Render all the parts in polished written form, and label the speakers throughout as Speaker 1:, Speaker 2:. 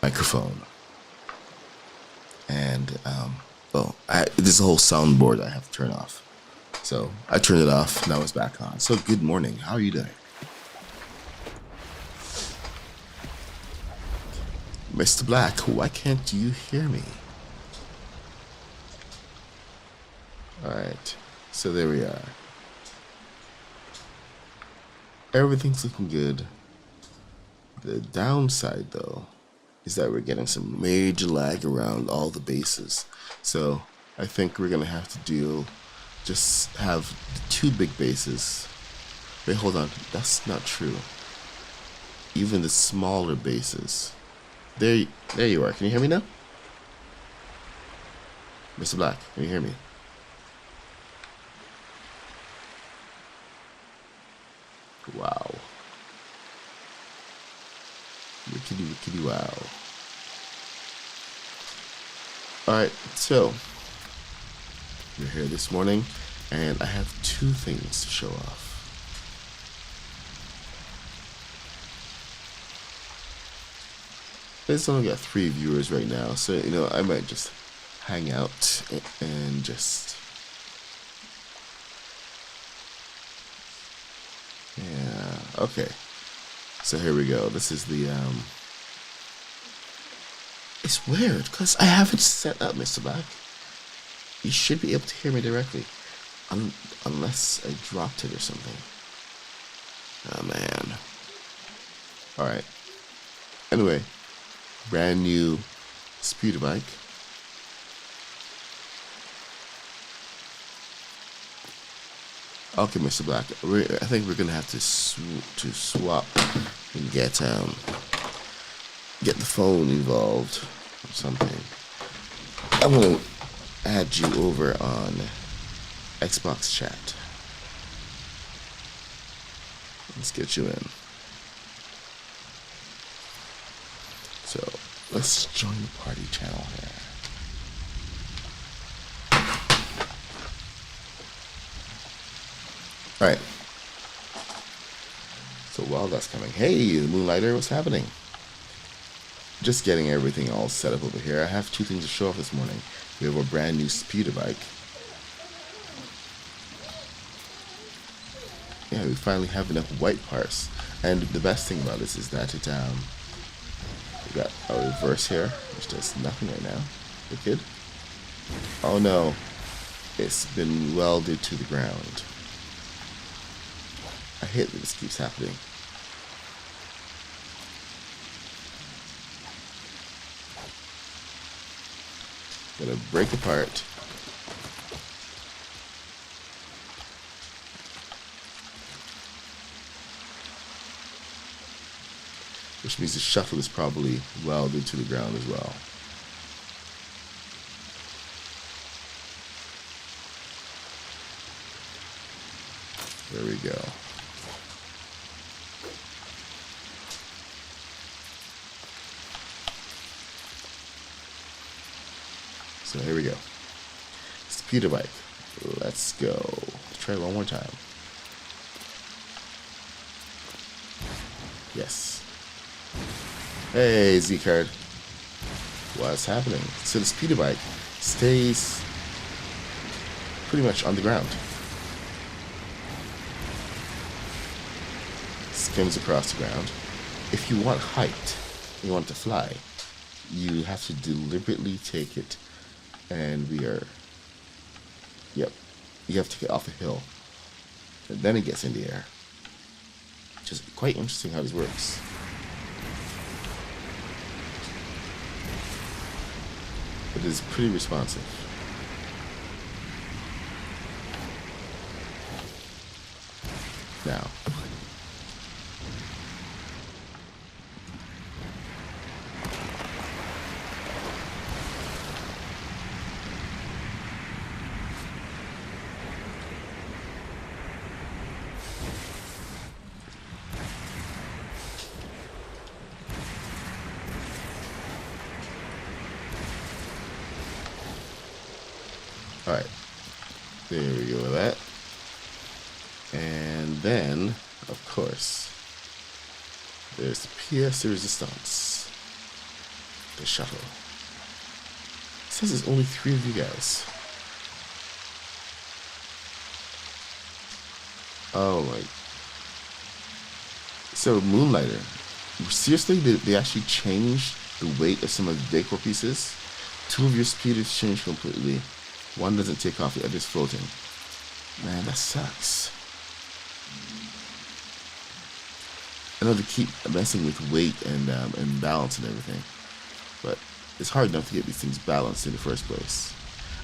Speaker 1: microphone, and there's a whole soundboard I have to turn off. So I turned it off. Now it's back on. So good morning. How are you doing, Mr. Black? Why can't you hear me? All right. So there we are. Everything's looking good. The downside, though, is that we're getting some major lag around all the bases. So I think we're gonna have to just have two big bases. Wait, hold on. That's not true. Even the smaller bases. There you are. Can you hear me now? Mr. Black, can you hear me? Wow. Wickedy, wickedy, wow. Alright, so we're here this morning, and I have two things to show off. It's only got 3 viewers right now, so I might just hang out and just okay. So here we go. This is the it's weird because I have it set up, Mr. Black. You should be able to hear me directly, unless I dropped it or something. Oh man. All right. Anyway, brand new speeder bike. Okay, Mr. Black. I think we're gonna have to swap and get the phone involved or something. I'm gonna add you over on Xbox chat. Let's get you in. So let's join the party channel here. Alright. So while that's coming, hey, the Moonlighter, what's happening? Just getting everything all set up over here. I have two things to show off this morning. We have a brand new speeder bike. Yeah, we finally have enough white parts. And the best thing about this is that we got a reverse here, which does nothing right now. Wicked. Oh no. It's been welded to the ground. I hate that this keeps happening. Gonna break apart. Which means the shuttle is probably welded to the ground as well. There we go. So here we go. Speeder bike. Let's go. Let's try it one more time. Yes. Hey, Z-Card. What's happening? So the speeder bike stays pretty much on the ground. Skims across the ground. If you want height, you want to fly, you have to deliberately take it, and you have to get off a hill, and then it gets in the air. Which is quite interesting how this works. It is pretty responsive. Now, alright, there we go with that. And then, of course, there's the pièce de resistance. the shuttle. It says there's only 3 of you guys. Oh my. So Moonlighter, seriously, they actually changed the weight of some of the decor pieces? 2 of your speeders changed completely. 1 doesn't take off, the other's floating. Man, that sucks. I know they keep messing with weight and balance and everything, but it's hard enough to get these things balanced in the first place.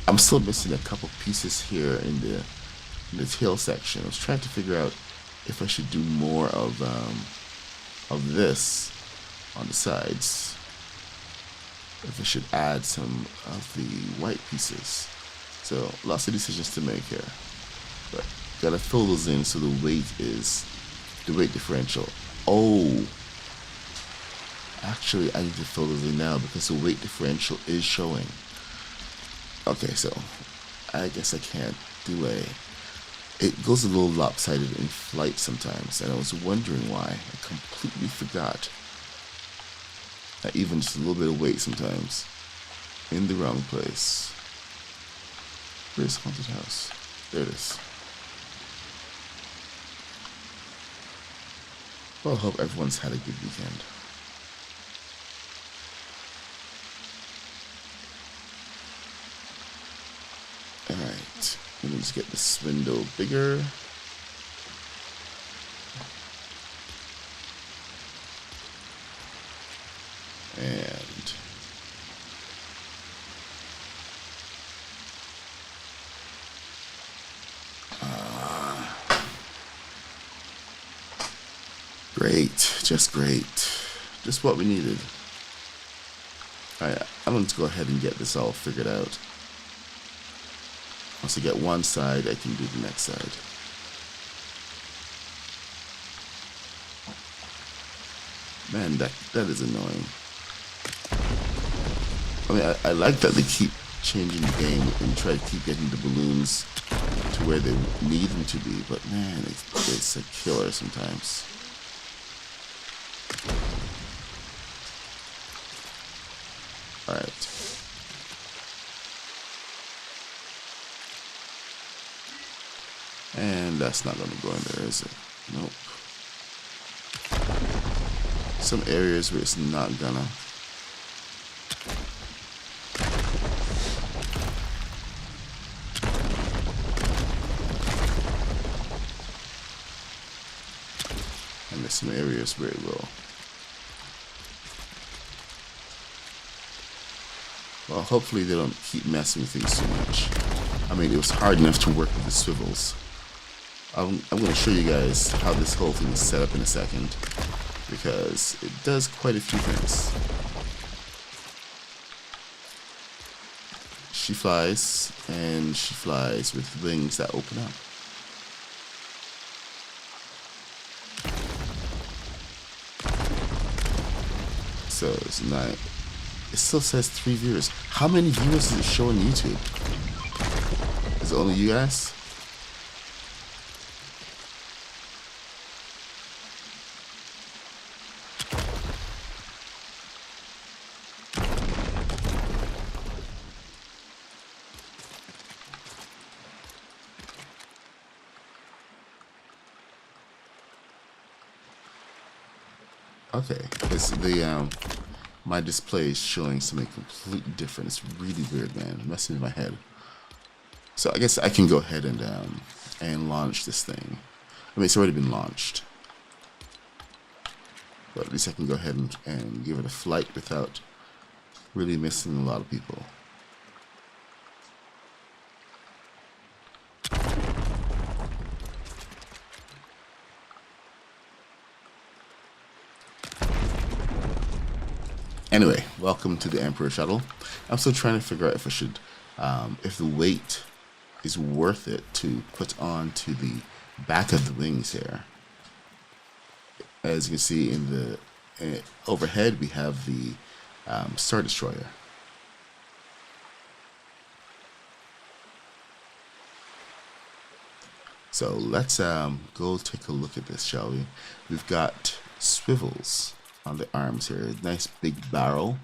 Speaker 1: I'm still missing a couple pieces here in the tail section. I was trying to figure out if I should do more of this on the sides. If I should add some of the white pieces. So lots of decisions to make here. But gotta fill those in so the weight differential. Oh, actually I need to fill those in now because the weight differential is showing. Okay, so I guess I can't delay. It goes a little lopsided in flight sometimes, and I was wondering why. I completely forgot that even just a little bit of weight sometimes in the wrong place. Where's Haunted House? There it is. Well, I hope everyone's had a good weekend. Alright, let me just get this window bigger. And great, just great. Just what we needed. Alright, I'm going to go ahead and get this all figured out. Once I get one side, I can do the next side. Man, that is annoying. I mean, I like that they keep changing the game and try to keep getting the balloons to where they need them to be, but man, it's a killer sometimes. Alright. And that's not going to go in there, is it? Nope. Some areas where it's not gonna. And there's some areas where it will. Well, hopefully they don't keep messing with things too much. I mean, it was hard enough to work with the swivels. I'm going to show you guys how this whole thing is set up in a second, because it does quite a few things. She flies, and she flies with wings that open up. So it's not. It still says 3 viewers. How many viewers does it show on YouTube? Is it only you guys? Okay, it's the my display is showing something completely different. It's really weird, man. Messing with my head. So I guess I can go ahead and launch this thing. I mean, it's already been launched, but at least I can go ahead and give it a flight without really missing a lot of people. Anyway, welcome to the Emperor Shuttle. I'm still trying to figure out if I should, if the weight is worth it to put on to the back of the wings here. As you can see in the overhead, we have the Star Destroyer. So let's go take a look at this, shall we? We've got swivels on the arms here. Nice big barrel.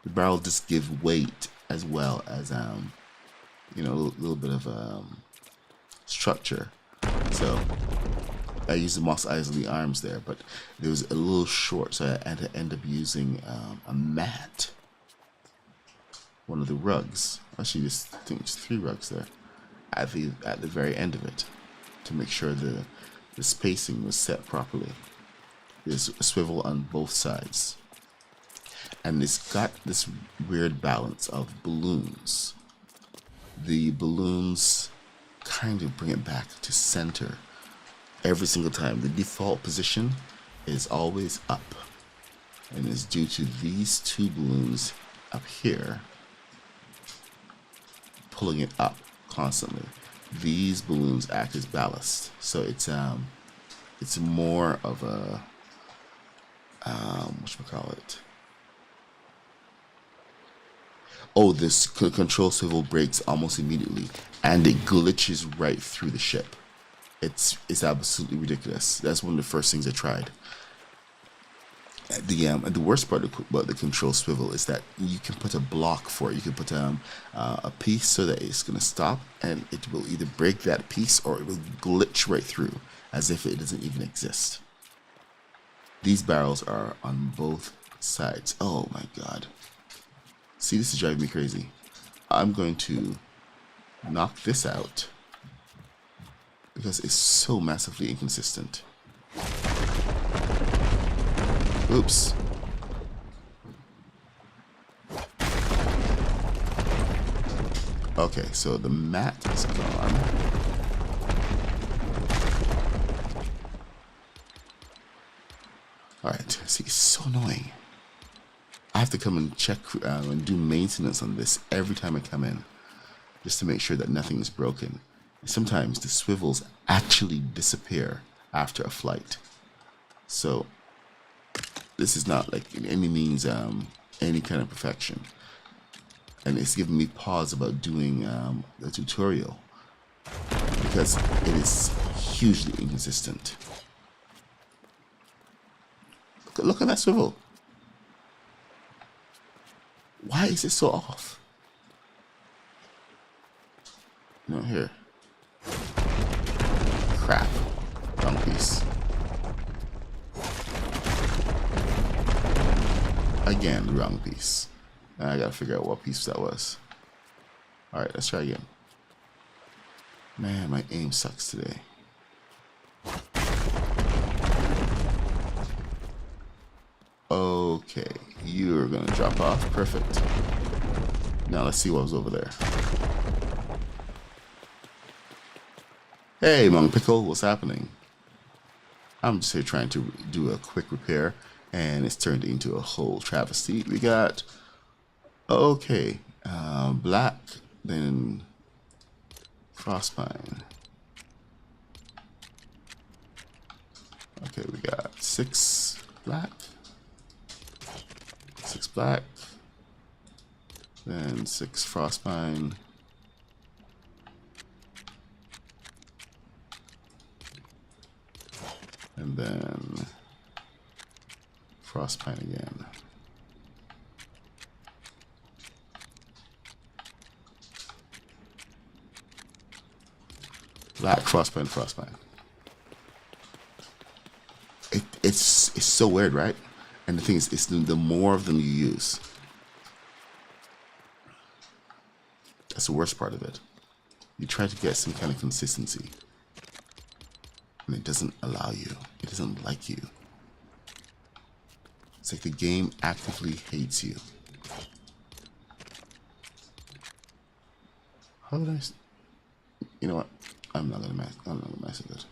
Speaker 1: the barrel just gives weight as well as you know, a little bit of structure. So I used the Moss Isley arms there, but it was a little short, so I had to end up using a mat, one of the rugs. Actually, just I think it's 3 rugs there at the very end of it to make sure the spacing was set properly. There's a swivel on both sides, and it's got this weird balance of balloons. The balloons kind of bring it back to center every single time. The default position is always up, and it's due to these 2 balloons up here pulling it up constantly. These balloons act as ballast, so it's more of a whatchamacallit. Oh, this control swivel breaks almost immediately, and it glitches right through the ship. It's absolutely ridiculous. That's one of the first things I tried. The worst part about the control swivel is that you can put a block for it. You can put a piece so that it's going to stop, and it will either break that piece or it will glitch right through as if it doesn't even exist. These barrels are on both sides. Oh my god. See, this is driving me crazy. I'm going to knock this out because it's so massively inconsistent. Oops. Okay, so the mat is gone. Alright, see, it's so annoying. I have to come and check and do maintenance on this every time I come in, just to make sure that nothing is broken. Sometimes the swivels actually disappear after a flight. So this is not like in any means any kind of perfection. And it's giving me pause about doing the tutorial because it is hugely inconsistent. Look at that swivel. Why is it so off? No, here. Crap. Wrong piece. Again, wrong piece. Now I gotta figure out what piece that was. Alright, let's try again. Man, my aim sucks today. Okay, you're gonna drop off. Perfect. Now let's see what was over there. Hey, Mung Pickle, what's happening? I'm just here trying to do a quick repair, and it's turned into a whole travesty. We got, okay, black, then frostpine. Okay, we got 6 black, 6 black, then 6 frostpine, and then frostpine again. Black, frostpine, frostpine. It's so weird, right? And the thing is, it's the more of them you use, that's the worst part of it. You try to get some kind of consistency, and it doesn't allow you. It doesn't like you. It's like the game actively hates you. How did I? You know what? I'm not gonna mess with it.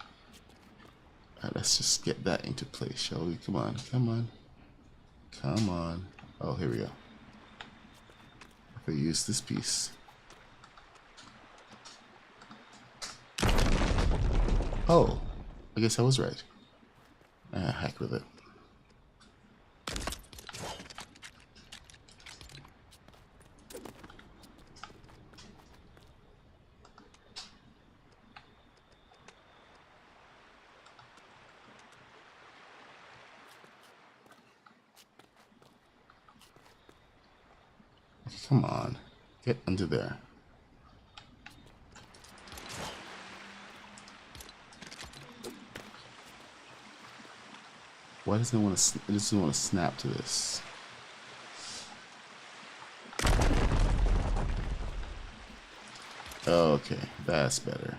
Speaker 1: Alright, let's just get that into place, shall we? Come on, come on, come on. Oh, here we go. If I use this piece. Oh, I guess I was right. Heck with it. Come on. Get under there. Why doesn't it want to? It doesn't want to snap to this. Okay, that's better.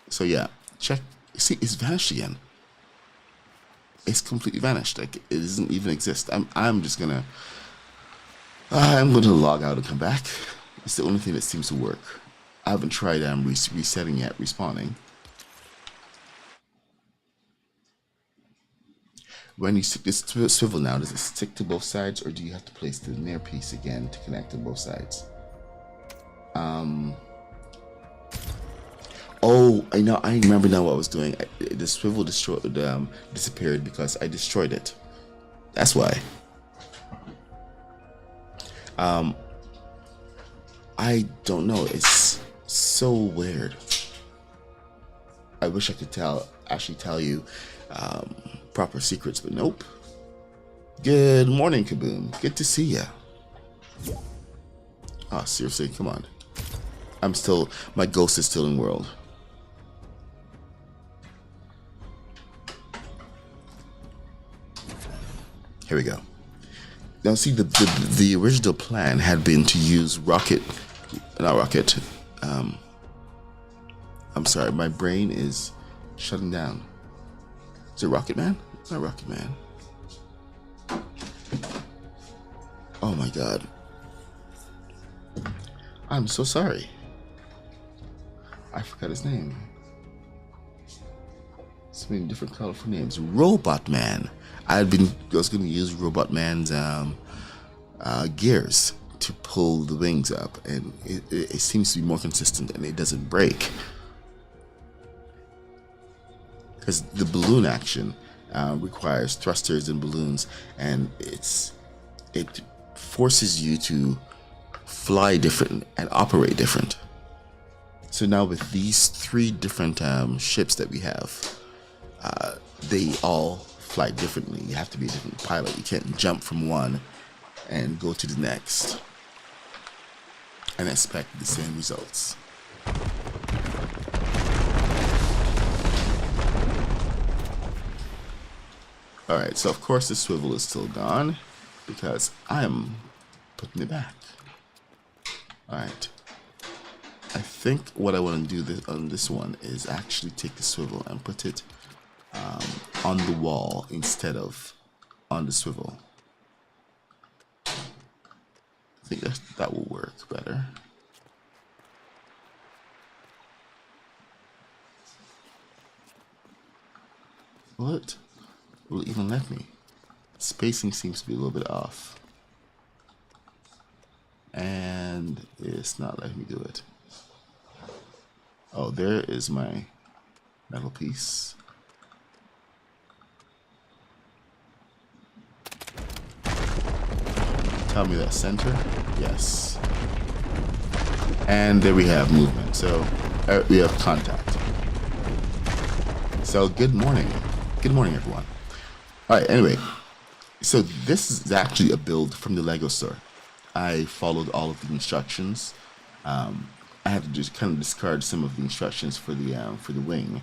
Speaker 1: So yeah, check. See, it's vanished again. It's completely vanished. Like it doesn't even exist. I'm just gonna. I'm gonna log out and come back. It's the only thing that seems to work. I haven't tried resetting yet, respawning. When you stick this swivel now, does it stick to both sides, or do you have to place the near piece again to connect to both sides? Oh, I know. I remember now what I was doing. The swivel disappeared because I destroyed it. That's why. I don't know. It's so weird. I wish I could actually tell you proper secrets, but nope. Good morning, Kaboom. Good to see ya. Oh, seriously, come on. My ghost is still in world. Here we go. Now see, the original plan had been to use not rocket. I'm sorry, my brain is shutting down. Is it Rocket Man? It's not Rocket Man. Oh my god. I'm so sorry. I forgot his name. So many different colorful names. Robot Man. I was going to use Robot Man's gears to pull the wings up, and it seems to be more consistent and it doesn't break. Because the balloon action requires thrusters and balloons, and it forces you to fly different and operate different. So now with these 3 different ships that we have, they all fly differently. You have to be a different pilot. You can't jump from one and go to the next and expect the same results. Alright, so of course the swivel is still gone because I'm putting it back. Alright. I think what I want to do on this one is actually take the swivel and put it on the wall instead of on the swivel. I think that will work better. What? Will it even let me? Spacing seems to be a little bit off. And it's not letting me do it. Oh, there is my metal piece. Tell me that center. Yes. And there we have movement. So we have contact. So good morning. Good morning, everyone. All right, anyway. So this is actually a build from the Lego store. I followed all of the instructions. I had to just kind of discard some of the instructions for the wing,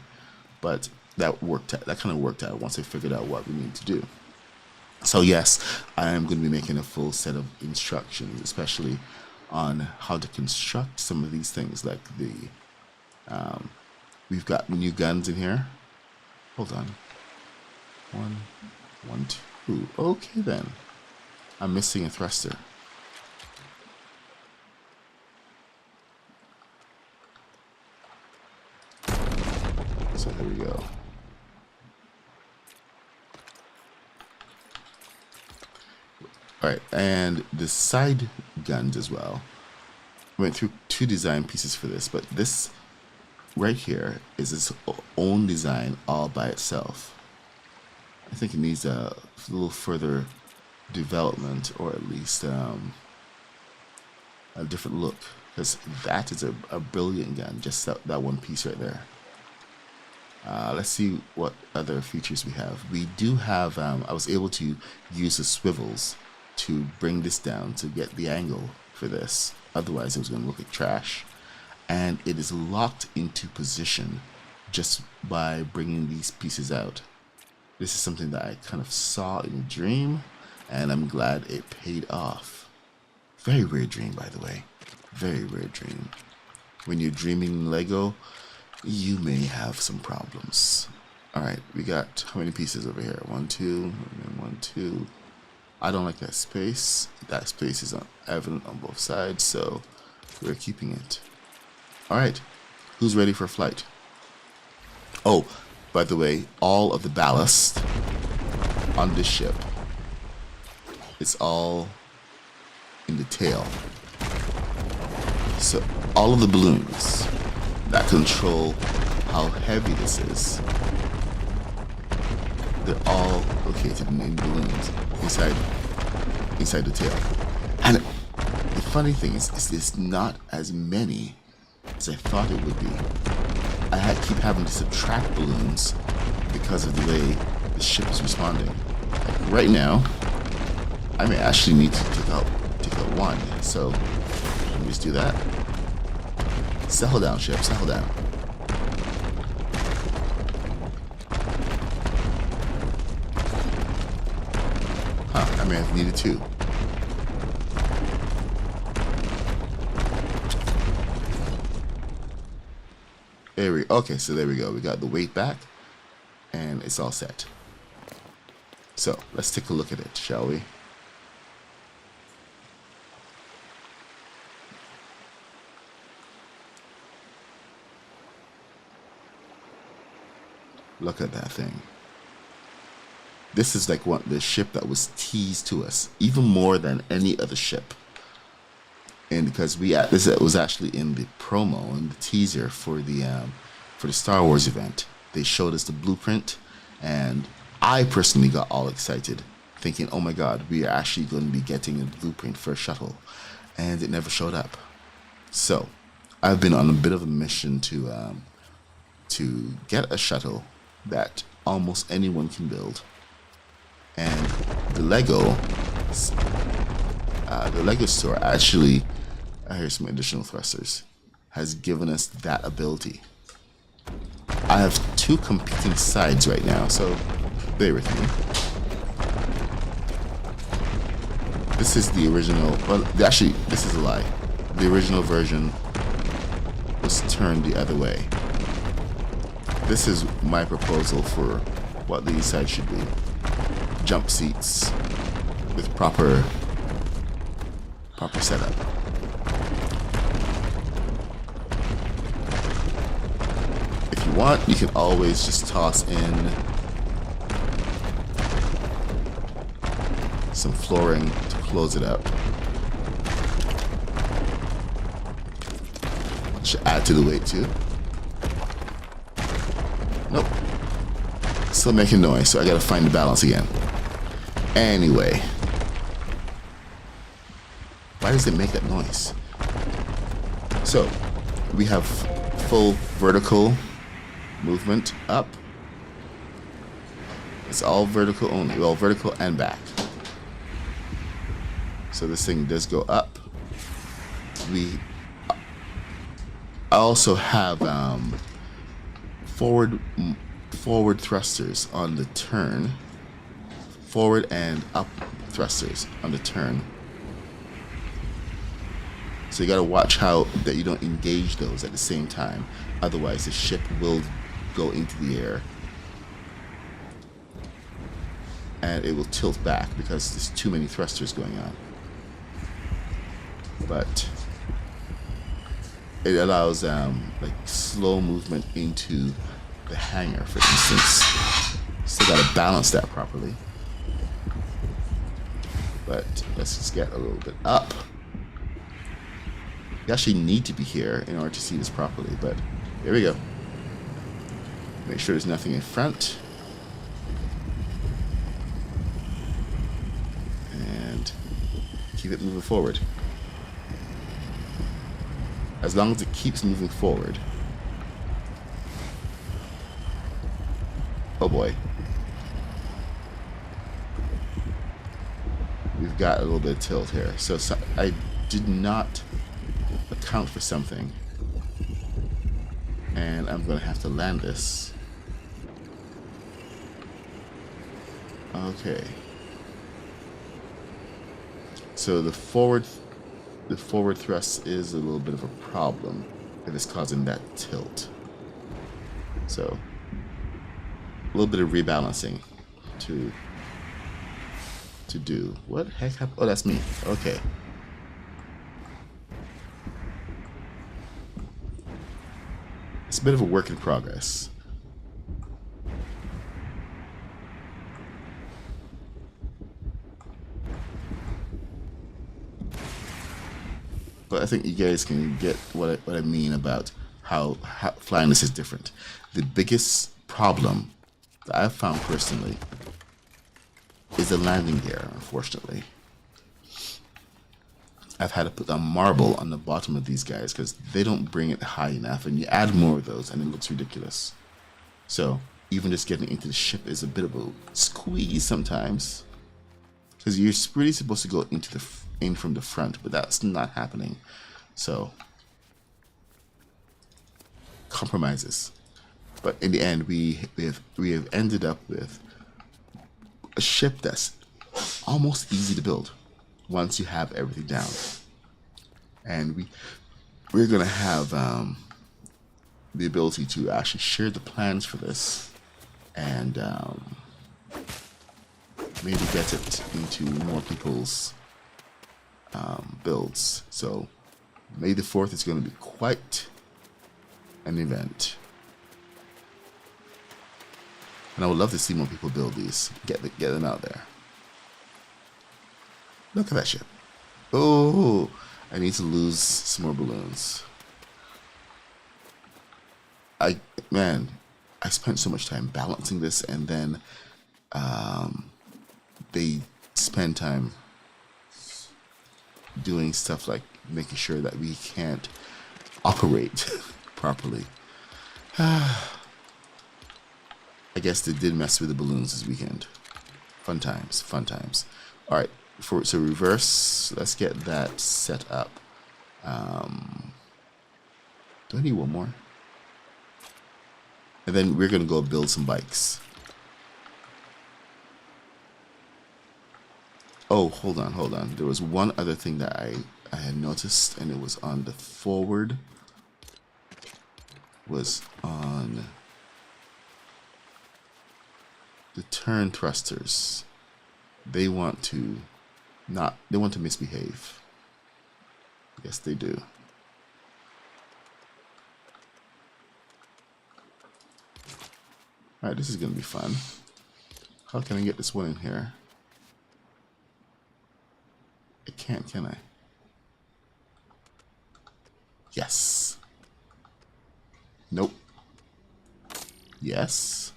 Speaker 1: but that worked out. That kind of worked out once I figured out what we need to do. So yes, I am going to be making a full set of instructions, especially on how to construct some of these things, like we've got new guns in here. Hold on. One, two. Okay then. I'm missing a thruster. So there we go. Alright, and the side guns as well. I went through 2 design pieces for this, but this right here is its own design all by itself. I think it needs a little further development, or at least a different look, because that is a brilliant gun, just that one piece right there. Let's see what other features we have. We do have, I was able to use the swivels to bring this down to get the angle for this. Otherwise, it was going to look like trash. And it is locked into position just by bringing these pieces out. This is something that I kind of saw in a dream, and I'm glad it paid off. Very weird dream, by the way. Very weird dream. When you're dreaming in Lego, you may have some problems. Alright, we got how many pieces over here? 1, 2, and 1, 2. I don't like that space. That space is evident on both sides, so we're keeping it. Alright, who's ready for flight? Oh, by the way, all of the ballast on this ship, it's all in the tail. So all of the balloons that control how heavy this is, they're all located in balloons inside the tail. And the funny thing is there's not as many as I thought it would be. I keep having to subtract balloons because of the way the ship is responding. Like right now, I may actually need to take out one. So let me just do that. Settle down, ship. Settle down. Huh, I may have needed 2. Okay, so there we go. We got the weight back, and it's all set. So let's take a look at it, shall we? Look at that thing. This is like the ship that was teased to us, even more than any other ship. And because this was actually in the promo and the teaser for the Star Wars event, they showed us the blueprint, and I personally got all excited, thinking, "Oh my God, we are actually going to be getting a blueprint for a shuttle," and it never showed up. So, I've been on a bit of a mission to get a shuttle that almost anyone can build, and the Lego store actually. Here's some additional thrusters. Has given us that ability. I have 2 competing sides right now, so bear with me. This is the original. Well, actually, this is a lie. The original version was turned the other way. This is my proposal for what these sides should be. Jump seats with proper setup. If you want, you can always just toss in some flooring to close it up. Should add to the weight too. Nope. Still making noise, so I gotta find the balance again. Anyway. Why does it make that noise? So, we have full vertical movement up. It's all vertical only. Well, vertical and back. So this thing does go up. I also have forward thrusters on the turn. Forward and up thrusters on the turn. So you gotta watch how that you don't engage those at the same time. Otherwise the ship will go into the air. And it will tilt back because there's too many thrusters going on. But it allows like slow movement into the hangar, for instance. Still gotta balance that properly. But let's just get a little bit up. You actually need to be here in order to see this properly, but here we go. Make sure there's nothing in front. And keep it moving forward. As long as it keeps moving forward. Oh boy. We've got a little bit of tilt here. So I did not account for something. And I'm going to have to land this. Okay. So the forward thrust is a little bit of a problem if it's causing that tilt. So a little bit of rebalancing to do. What the heck happened? Oh, that's me. Okay. It's a bit of a work in progress. But I think you guys can get what I mean about how flying this is different. The biggest problem that I've found personally is the landing gear, unfortunately. I've had to put a marble on the bottom of these guys because they don't bring it high enough, and you add more of those and it looks ridiculous. So even just getting into the ship is a bit of a squeeze sometimes, because you're really supposed to go in from the front, but that's not happening. So compromises. But in the end, we have ended up with a ship that's almost easy to build once you have everything down. And we're gonna have the ability to actually share the plans for this and maybe get it into more people's builds. So May the 4th is going to be quite an event. And I would love to see more people build these. Get them out there. Look at that ship. Oh, I need to lose some more balloons. I spent so much time balancing this, and then they spend time doing stuff like making sure that we can't operate properly. I guess they did mess with the balloons this weekend. Fun times, fun times. All right, so reverse. Let's get that set up. Do I need one more? And then we're gonna go build some bikes. Oh, hold on. There was one other thing that I had noticed, and it was on the forward. Was on the turn thrusters. They want to misbehave. Yes, they do. Alright, this is gonna be fun. How can I get this one in here? I can't, can I? Yes. Nope. Yes.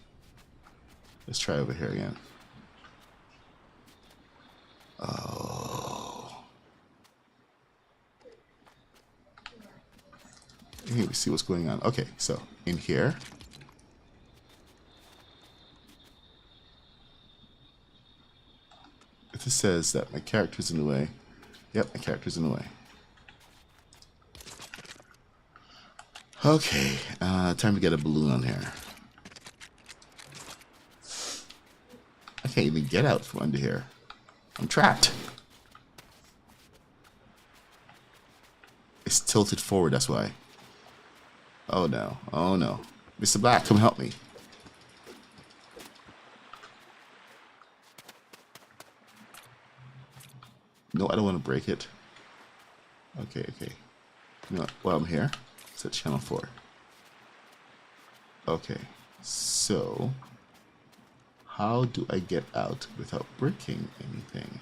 Speaker 1: Let's try over here again. Oh. Here we see what's going on. Okay, so in here. If it says that my character's in the way. Yep, my character's in the way. Okay, time to get a balloon on here. I can't even get out from under here. I'm trapped. It's tilted forward, that's why. Oh no, oh no. Mr. Black, come help me. No, I don't want to break it. Okay. You know what? While I'm here, set channel 4. Okay, so how do I get out without breaking anything?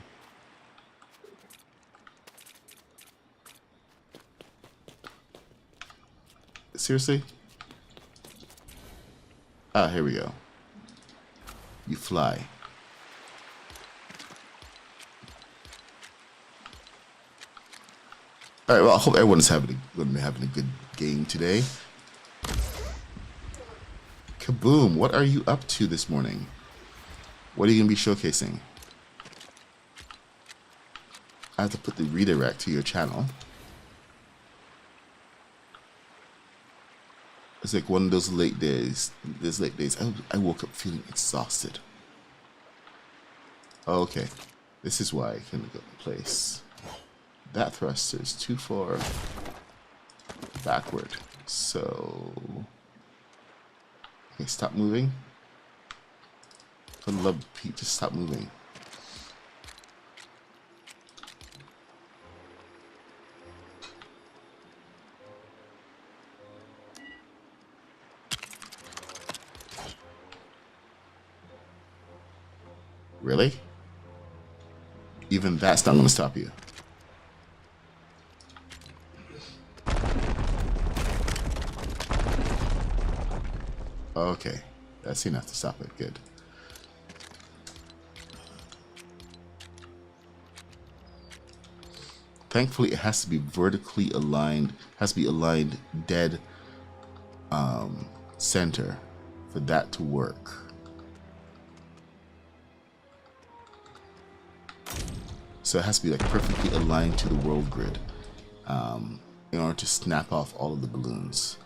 Speaker 1: Seriously? Ah, here we go. You fly. All right. Well, I hope everyone's having a good game today. Kaboom! What are you up to this morning? What are you gonna be showcasing? I have to put the redirect to your channel. It's like one of those late days. I woke up feeling exhausted. Okay, this is why I couldn't go in place. That thruster is too far backward. So, okay, stop moving. For the love of Pete, just stop moving. Really? Even that's not going to stop you. Okay, that's enough to stop it. Good. Thankfully, it has to be vertically aligned. Has to be aligned dead center for that to work. So it has to be like perfectly aligned to the world grid in order to snap off all of the balloons.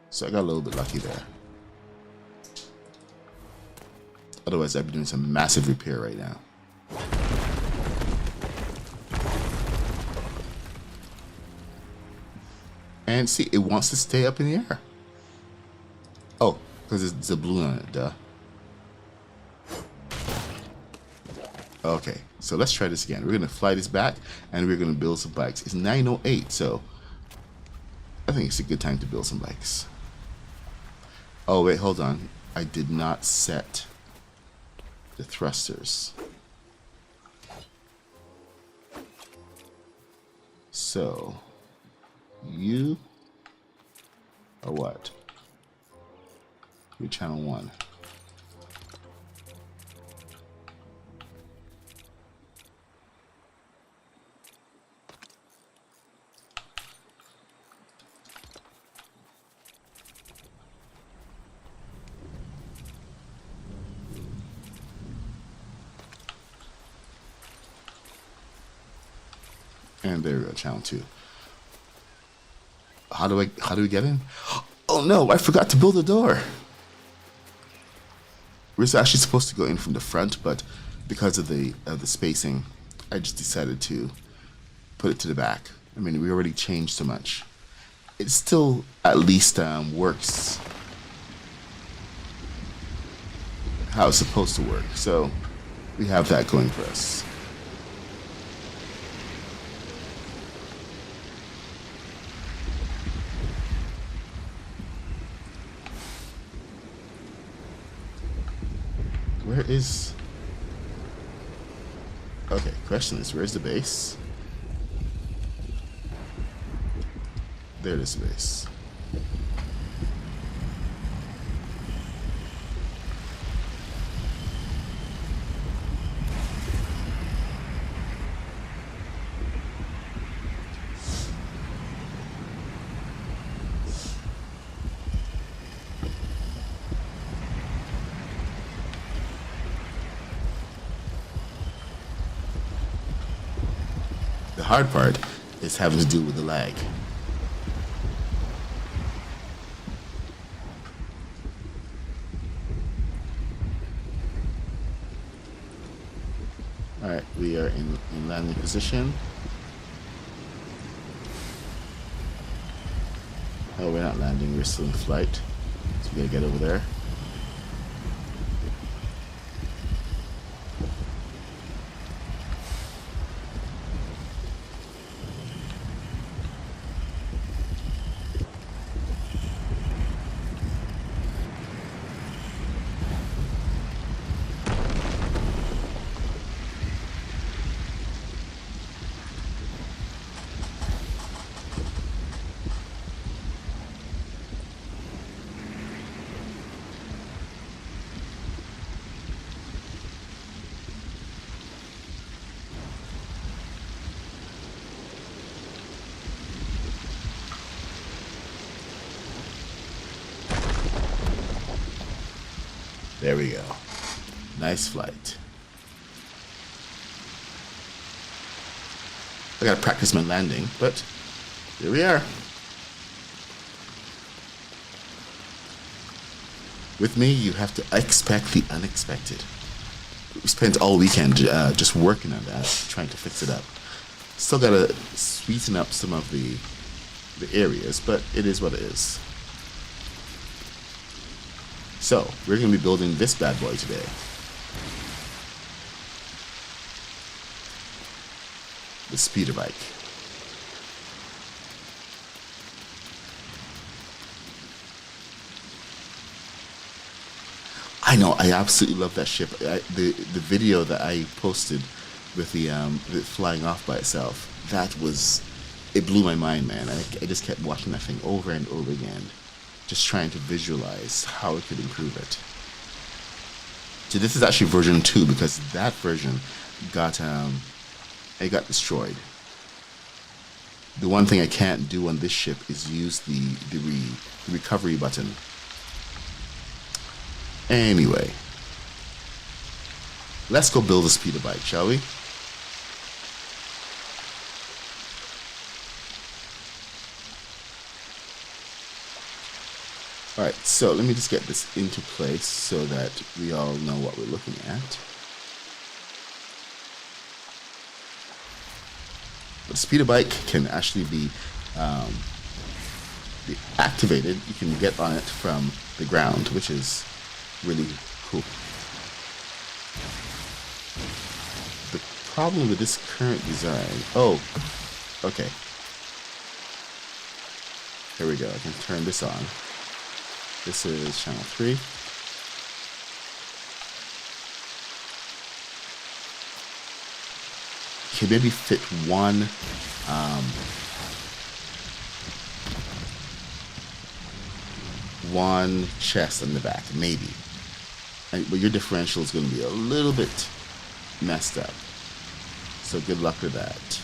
Speaker 1: So I got a little bit lucky there. Otherwise, I'd be doing some massive repair right now. And see, it wants to stay up in the air. Oh, because there's a balloon on it, duh. Okay, so let's try this again. We're going to fly this back, and we're going to build some bikes. It's 9:08, so I think it's a good time to build some bikes. Oh, wait, hold on. I did not set the thrusters. So, you are what? You're channel 1. And there we go, channel 2. How do we get in? Oh no, I forgot to build a door. We're actually supposed to go in from the front, but because of the spacing, I just decided to put it to the back. I mean, we already changed so much. It still at least works how it's supposed to work. So we have that going for us. Where is... Okay, question is, where's the base? There it is, the base. The hard part is having to do with the lag. Alright, we are in landing position. Oh, we're not landing, we're still in flight. So we gotta get over there. There we go. Nice flight. gotta practice my landing, but here we are. With me, you have to expect the unexpected. We spent all weekend just working on that, trying to fix it up. Still gotta sweeten up some of the areas, but it is what it is. So, we're gonna be building this bad boy today. The speeder bike. I know, I absolutely love that ship. The video that I posted with the flying off by itself, it blew my mind, man. I just kept watching that thing over and over again, just trying to visualize how it could improve it. So this is actually version 2 because that version got destroyed. The one thing I can't do on this ship is use the recovery button. Anyway, let's go build a speeder bike, shall we? Alright, so let me just get this into place so that we all know what we're looking at. The speeder bike can actually be activated. You can get on it from the ground, which is really cool. The problem with this current design... Oh, okay. Here we go. I can turn this on. This is channel 3. Okay, maybe fit one chest in the back, maybe. But your differential is going to be a little bit messed up. So good luck with that.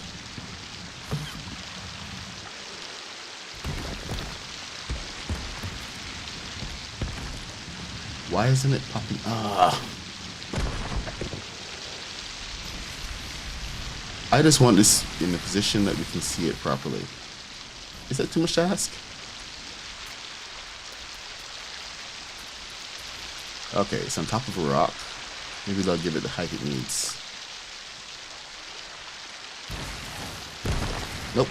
Speaker 1: Why isn't it popping? I just want this in a position that we can see it properly. Is that too much to ask? Okay, it's on top of a rock. Maybe they'll give it the height it needs. Nope.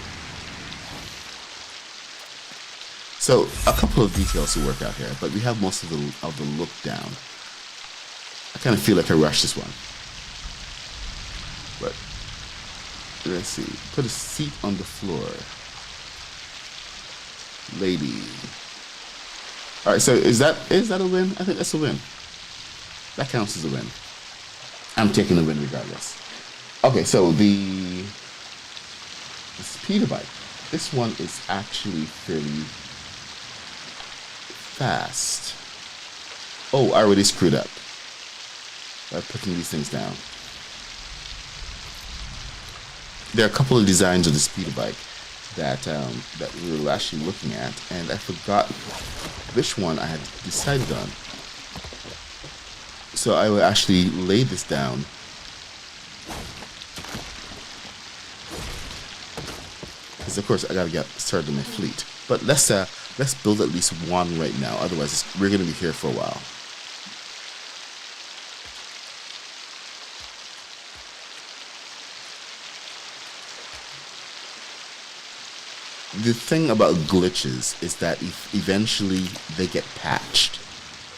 Speaker 1: So, a couple of details to work out here, but we have most of the look down. I kind of feel like I rushed this one. But, let's see. Put a seat on the floor. Lady. Alright, so is that a win? I think that's a win. That counts as a win. I'm taking the win regardless. Okay, so the speeder bike. This one is actually fairly fast. Oh, I already screwed up by putting these things down. There are a couple of designs of the speeder bike that we were actually looking at, and I forgot which one I had decided on. So I will actually lay this down. Because of course I gotta get started on my fleet. But let's build at least one right now. Otherwise, we're gonna be here for a while. The thing about glitches is that eventually they get patched,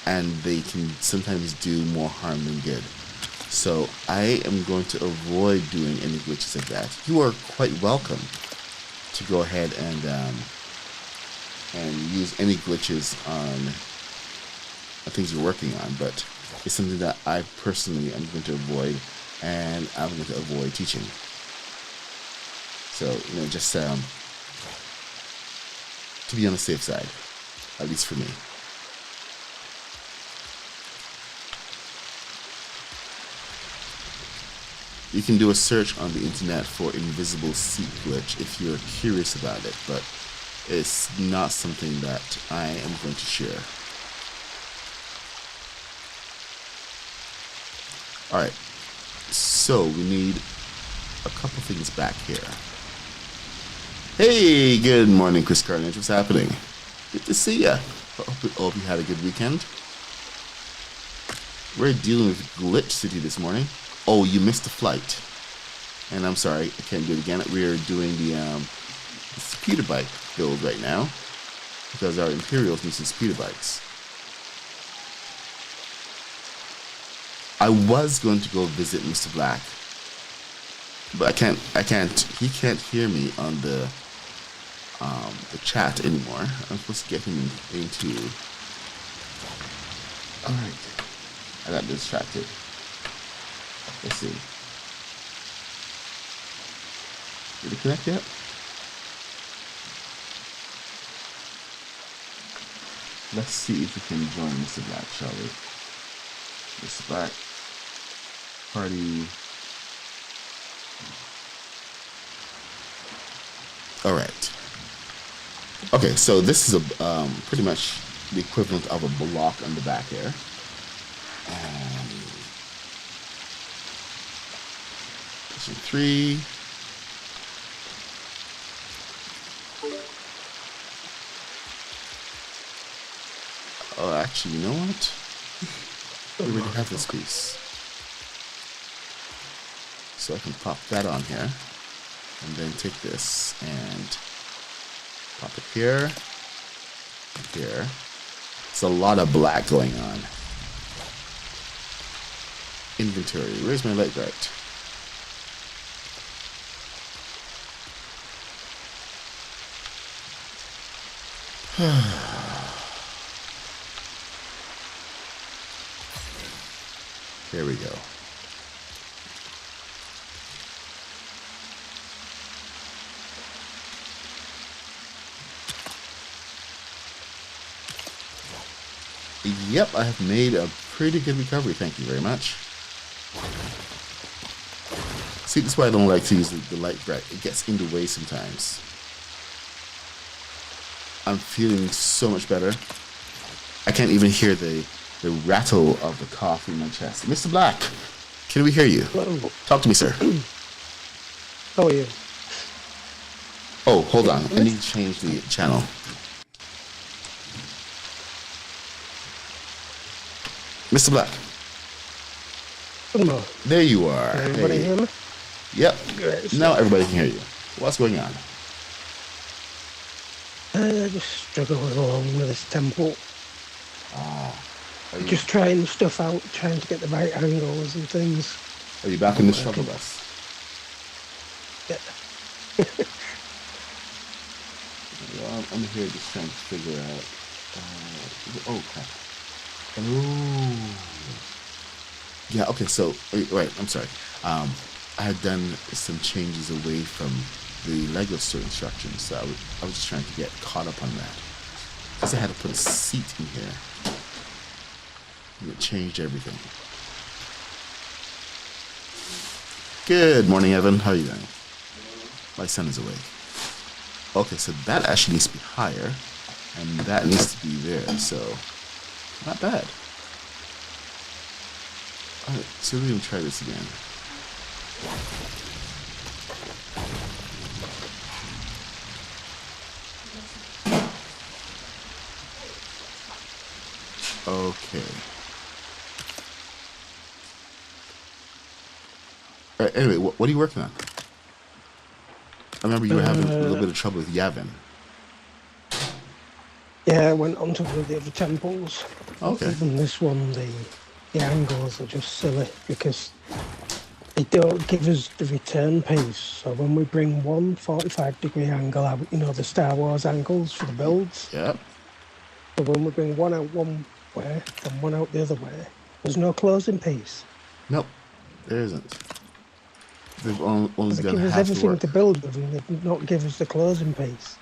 Speaker 1: and they can sometimes do more harm than good. So I am going to avoid doing any glitches like that. You are quite welcome to go ahead and use any glitches on things you're working on, but it's something that I personally am going to avoid, and I'm going to avoid teaching. So, you know, just to be on the safe side, at least for me. You can do a search on the internet for invisible seat glitch if you're curious about it, but it's not something that I am going to share. Alright, so we need a couple things back here. Hey, good morning, Chris Carnage. What's happening? Good to see ya. Hope you had a good weekend. We're dealing with Glitch City this morning. Oh, you missed the flight. And I'm sorry, I can't do it again. We're doing the speeder bike build right now because our Imperials need some speeder bikes. I was going to go visit Mr. Black, but he can't hear me on the chat anymore. I'm supposed to get him into. All right, I got distracted. Let's see. Did it connect yet? Let's see if we can join Mr. Black, shall we? Mr. Black party. All right. Okay, so this is a pretty much the equivalent of a block on the back here. Position 3. Oh, actually, you know what? We already have this piece. So I can pop that on here. And then take this and pop it here. Here. It's a lot of black going on. Inventory. Where's my light dart? There we go. Yep, I have made a pretty good recovery. Thank you very much. See, that's why I don't like to use the light bright. It gets in the way sometimes. I'm feeling so much better. I can't even hear the rattle of the cough in my chest. Mr. Black, can we hear you?
Speaker 2: Hello.
Speaker 1: Talk to me, sir.
Speaker 2: How are you?
Speaker 1: Oh, hold on. I need to change the channel. Mr. Black.
Speaker 2: Hello.
Speaker 1: There you are.
Speaker 2: Can everybody
Speaker 1: Hey.
Speaker 2: hear me?
Speaker 1: Yep.
Speaker 2: Great.
Speaker 1: Now everybody can hear you. What's going on?
Speaker 2: Just struggling along with this temple.
Speaker 1: Are you,
Speaker 2: Just trying stuff out, trying to get the right angles and things.
Speaker 1: are you back in the struggle bus?
Speaker 2: Yeah.
Speaker 1: Well, I'm here just trying to figure out. Oh, crap. Oh. Yeah, okay, so, right, I'm sorry. I had done some changes away from the Lego store instructions, so I was just trying to get caught up on that. Because I had to put a seat in here. And it changed everything. Good morning, Evan. How are you doing? My son is awake. Okay, so that actually needs to be higher, and that needs to be there, so not bad. Alright, so we're going to try this again. Okay. Alright, anyway, what are you working on? I remember you were having a little bit of trouble with Yavin.
Speaker 2: Yeah, I went on to one of the other temples.
Speaker 1: Okay.
Speaker 2: Even this one, the angles are just silly because they don't give us the return piece. So when we bring one 45-degree angle out, you know, the Star Wars angles for the builds.
Speaker 1: Yep.
Speaker 2: So when we bring one out one way and one out the other way, there's no closing piece.
Speaker 1: Nope. There isn't. They've only
Speaker 2: They
Speaker 1: done
Speaker 2: give us
Speaker 1: half the
Speaker 2: everything
Speaker 1: work.
Speaker 2: to build with and they did not give us the closing piece.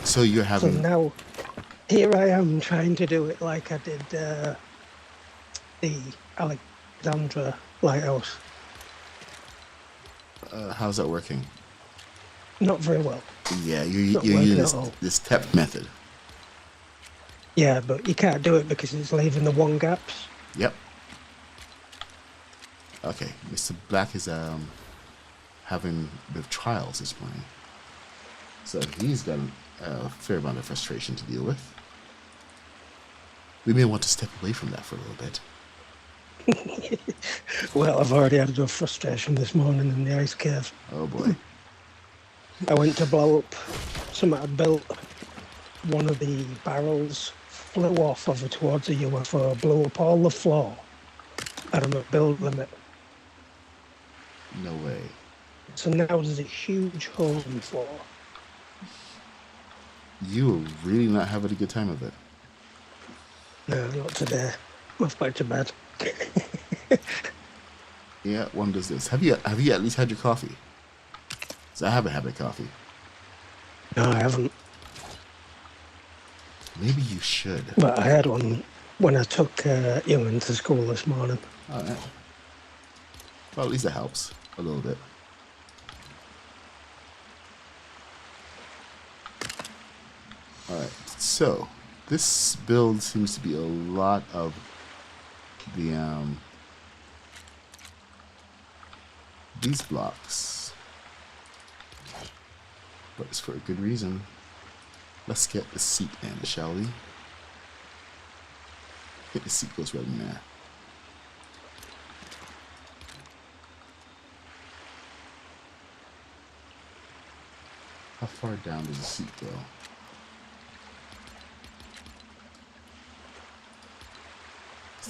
Speaker 1: So you're
Speaker 2: So
Speaker 1: having...
Speaker 2: now, here I am trying to do it like I did the Alexandra Lighthouse.
Speaker 1: how's that working?
Speaker 2: Not very well.
Speaker 1: Yeah,
Speaker 2: Not
Speaker 1: you're
Speaker 2: working
Speaker 1: using
Speaker 2: at all.
Speaker 1: this step method.
Speaker 2: Yeah, but you can't do it because it's leaving the one gaps.
Speaker 1: Yep. Okay, Mr. Black is having the trials this morning. So he's got a fair amount of frustration to deal with. We may want to step away from that for a little bit.
Speaker 2: Well, I've already had enough frustration this morning in the ice cave.
Speaker 1: Oh boy.
Speaker 2: I went to blow up something I'd built. One of the barrels flew off over towards the UFO, blew up all the floor out of a build limit.
Speaker 1: No way.
Speaker 2: So now there's a huge hole in the floor.
Speaker 1: You are really not having a good time of it.
Speaker 2: No, not today. Off back to bed.
Speaker 1: Yeah, one does this. Have you at least had your coffee? 'Cause I haven't had my coffee.
Speaker 2: No, I haven't.
Speaker 1: Maybe you should.
Speaker 2: But I had one when I took Ewan to school this morning.
Speaker 1: All right. Well, at least it helps a little bit. All right. So this build seems to be a lot of the these blocks, but it's for a good reason. Let's get the seat in, shall we? I think the seat goes right in there. How far down does the seat go?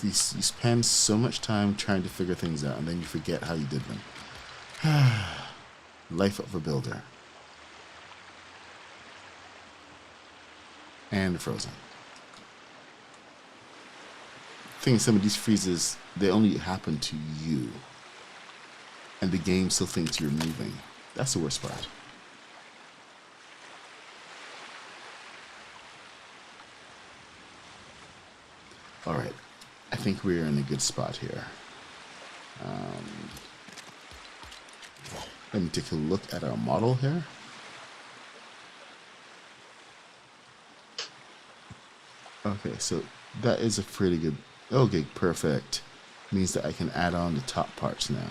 Speaker 1: You spend so much time trying to figure things out, and then you forget how you did them. Life of a builder. And frozen. The thing is, some of these freezes, they only happen to you. And the game still thinks you're moving. That's the worst part. Alright. I think we're in a good spot here. Let me take a look at our model here. Okay, so that is a pretty good... Okay, perfect. Means that I can add on the top parts now.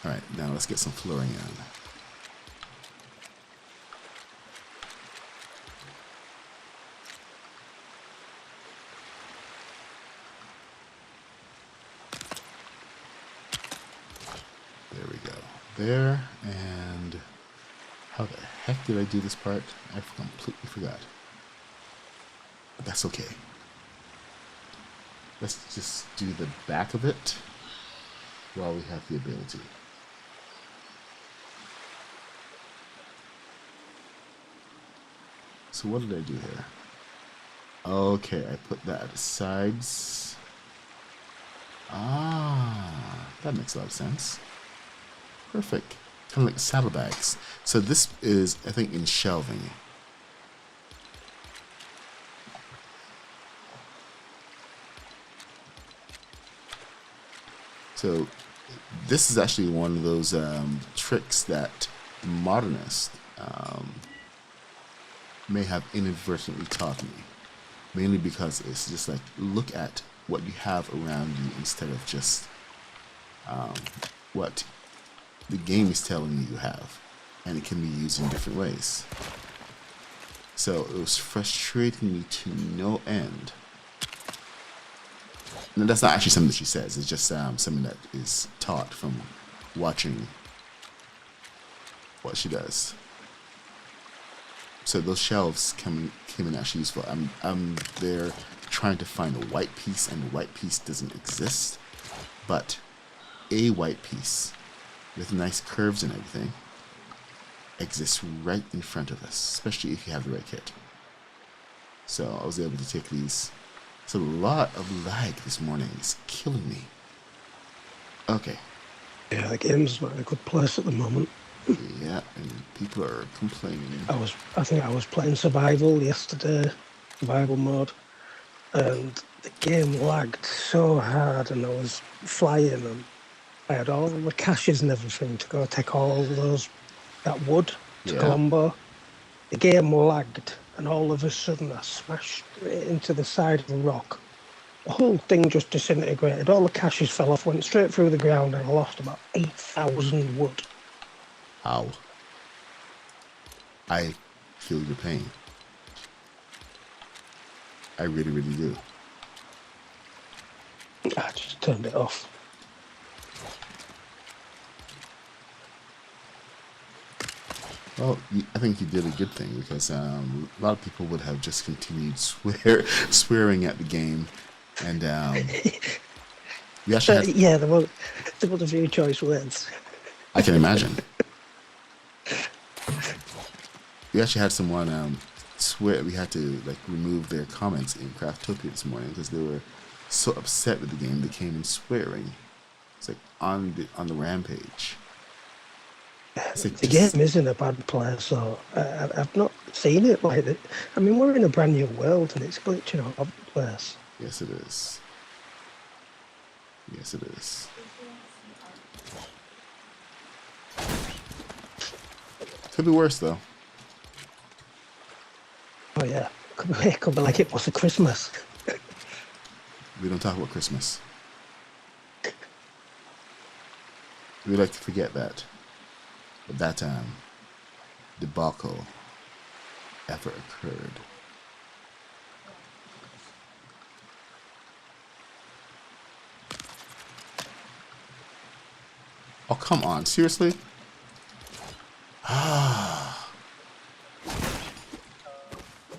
Speaker 1: Alright, now let's get some flooring in. There we go. There, and how the heck did I do this part? I completely forgot. But that's okay. Let's just do the back of it while we have the ability. So what did I do here? Okay, I put that at the sides. Ah, that makes a lot of sense. Perfect. Kind of like saddlebags. So this is, I think, in shelving. So this is actually one of those tricks that the modernist may have inadvertently taught me. Mainly because it's just like, look at what you have around you instead of just what the game is telling you have. And it can be used in different ways. So it was frustrating me to no end. And that's not actually something that she says. It's just something that is taught from watching what she does. So those shelves came in actually useful. I'm there trying to find a white piece, and the white piece doesn't exist. But a white piece with nice curves and everything exists right in front of us, especially if you have the right kit. So I was able to take these. It's a lot of lag this morning. It's killing me. Okay.
Speaker 2: Yeah, the game's not in a good place at the moment.
Speaker 1: Yeah, and people are complaining.
Speaker 2: I think I was playing survival yesterday, survival mode, and the game lagged so hard, and I was flying, and I had all the caches and everything to go take all that wood to Colombo. The game lagged, and all of a sudden I smashed straight into the side of a rock, The whole thing just disintegrated. All the caches fell off, went straight through the ground, and I lost about 8,000 wood.
Speaker 1: Ow. I feel your pain. I really, really do.
Speaker 2: I just turned it off.
Speaker 1: Well, I think you did a good thing because a lot of people would have just continued swearing at the game, and we actually had.
Speaker 2: Yeah, there was a few choice words.
Speaker 1: I can imagine. We actually had someone swear we had to like remove their comments in Craftopia this morning because they were so upset with the game they came in swearing. It's like on the rampage. It's like
Speaker 2: The
Speaker 1: just
Speaker 2: game isn't a bad play, so I've not seen it like that. I mean, we're in a brand new world and it's glitching all over the place.
Speaker 1: yes, it is. Yes, it is. Could be worse though.
Speaker 2: Oh yeah, could be like it was for Christmas.
Speaker 1: We don't talk about Christmas. We like to forget that. But that debacle ever occurred. Oh, come on. Seriously?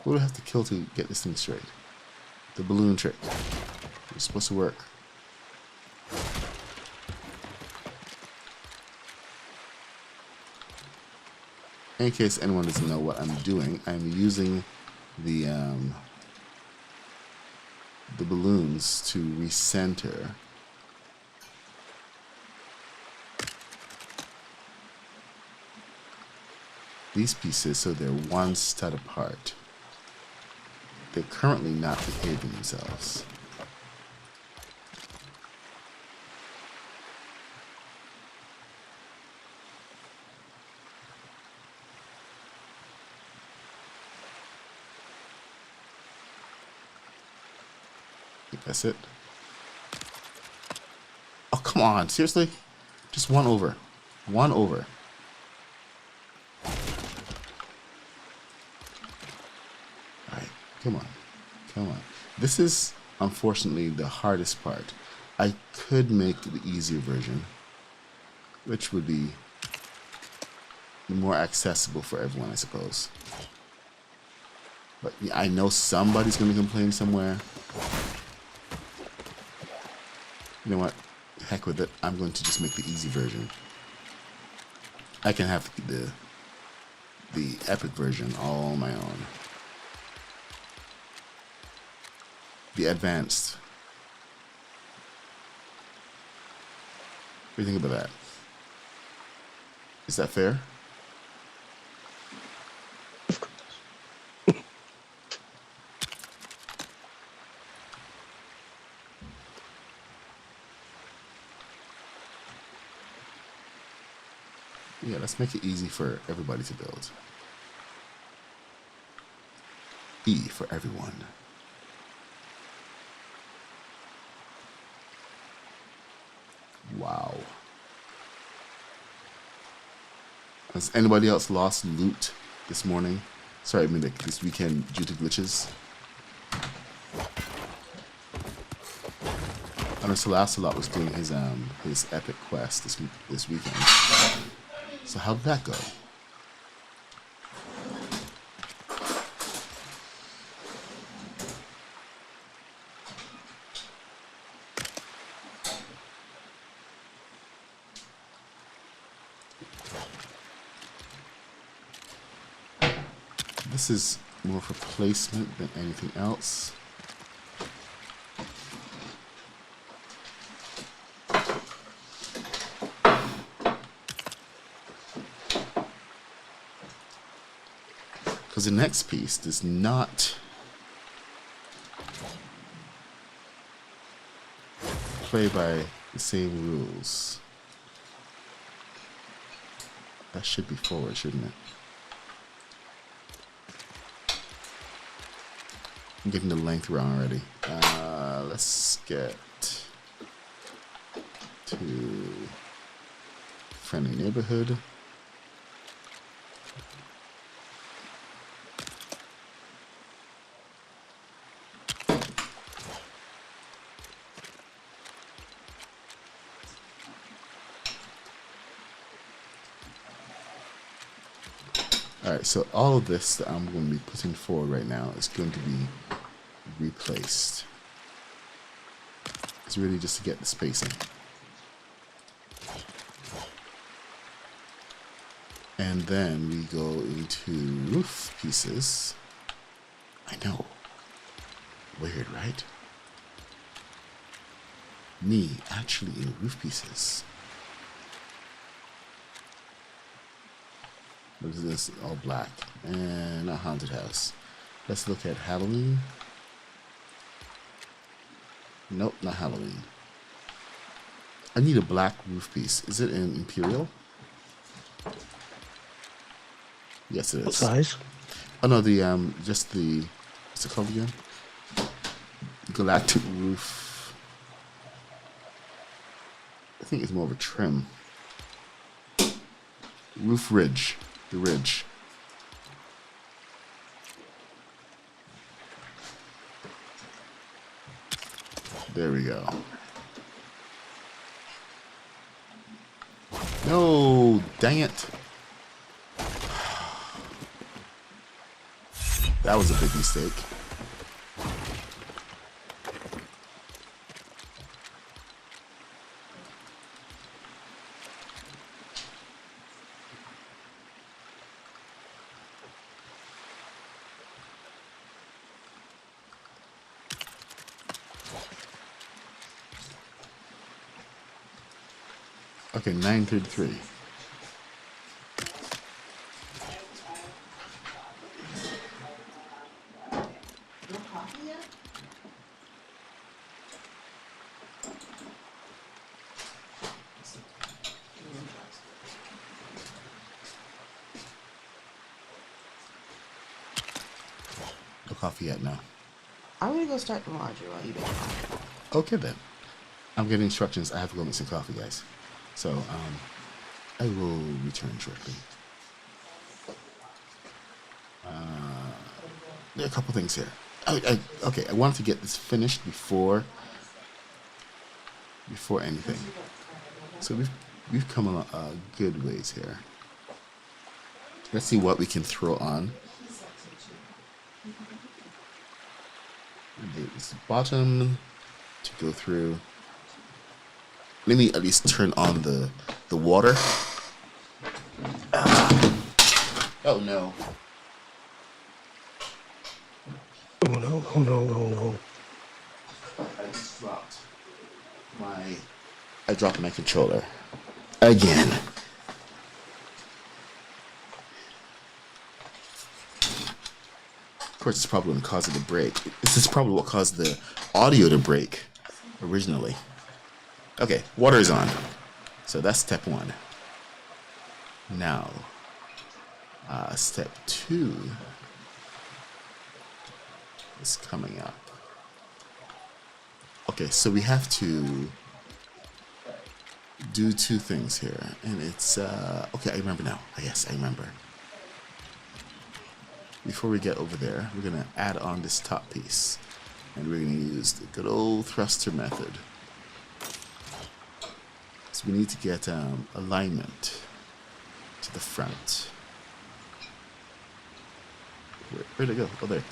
Speaker 1: What do we have to kill to get this thing straight? The balloon trick. It's supposed to work. In case anyone doesn't know what I'm doing, I'm using the balloons to recenter these pieces so they're one stud apart. They're currently not behaving themselves. I think that's it. Oh, come on. Seriously? Just one over. One over. Alright, come on. Come on. This is, unfortunately, the hardest part. I could make the easier version, which would be more accessible for everyone, I suppose. But yeah, I know somebody's going to complain somewhere. You know what? Heck with it. I'm going to just make the easy version. I can have the epic version all on my own. The advanced. What do you think about that? Is that fair? Yeah, let's make it easy for everybody to build. E for everyone. Wow. Has anybody else lost loot this morning? Sorry, I mean like this weekend due to glitches. I know Salasalot was doing his epic quest this weekend. So how did that go? This is more for placement than anything else. Because the next piece does not play by the same rules. That should be forward, shouldn't it? I'm getting the length wrong already. Let's get to friendly neighborhood. Alright, so all of this that I'm going to be putting forward right now is going to be replaced. It's really just to get the spacing. And then we go into roof pieces. I know. Weird, right? Me actually in roof pieces. Look at this, all black. And a haunted house. Let's look at Halloween. Nope, not Halloween. I need a black roof piece. Is it in Imperial? Yes, it is.
Speaker 2: What size?
Speaker 1: Oh no, just the, what's it called again? Galactic roof. I think it's more of a trim. Roof ridge. The ridge. There we go. No, dang it. That was a big mistake. Okay, 9:33. No coffee yet, no.
Speaker 3: I'm gonna go start the laundry while you make coffee.
Speaker 1: Okay then. I'm getting instructions. I have to go make some coffee, guys. So, I will return shortly. There are a couple things here. Okay, I wanted to get this finished before anything. So we've come a good ways here. Let's see what we can throw on. This bottom to go through. Let me at least turn on the water. Oh no.
Speaker 2: Oh no, oh no, oh no.
Speaker 1: I dropped my controller. Again. Of course, it's probably what caused it to break. This is probably what caused the audio to break originally. Okay, water is on. So that's step one. Now, step two is coming up. Okay, so we have to do two things here. And it's, okay, I remember now. Yes, I remember. Before we get over there, we're going to add on this top piece. And we're going to use the good old thruster method. So we need to get alignment to the front. Where'd it go? Oh, there.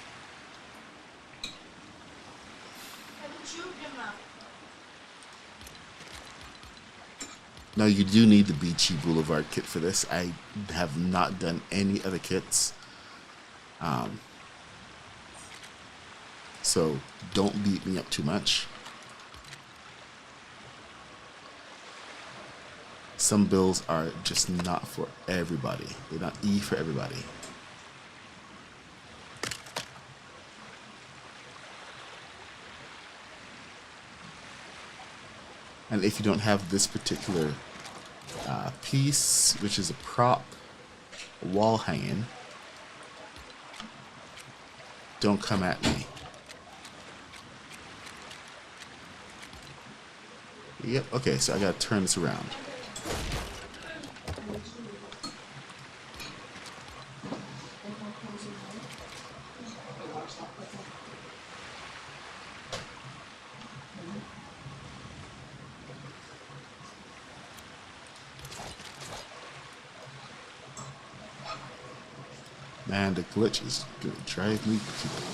Speaker 1: Now you do need the Beachy Boulevard kit for this. I have not done any other kits. So don't beat me up too much. Some builds are just not for everybody. They're not E for everybody. And if you don't have this particular piece, which is a prop, a wall hanging, don't come at me. Yep, okay, so I gotta turn this around. Man, the glitch is gonna drive me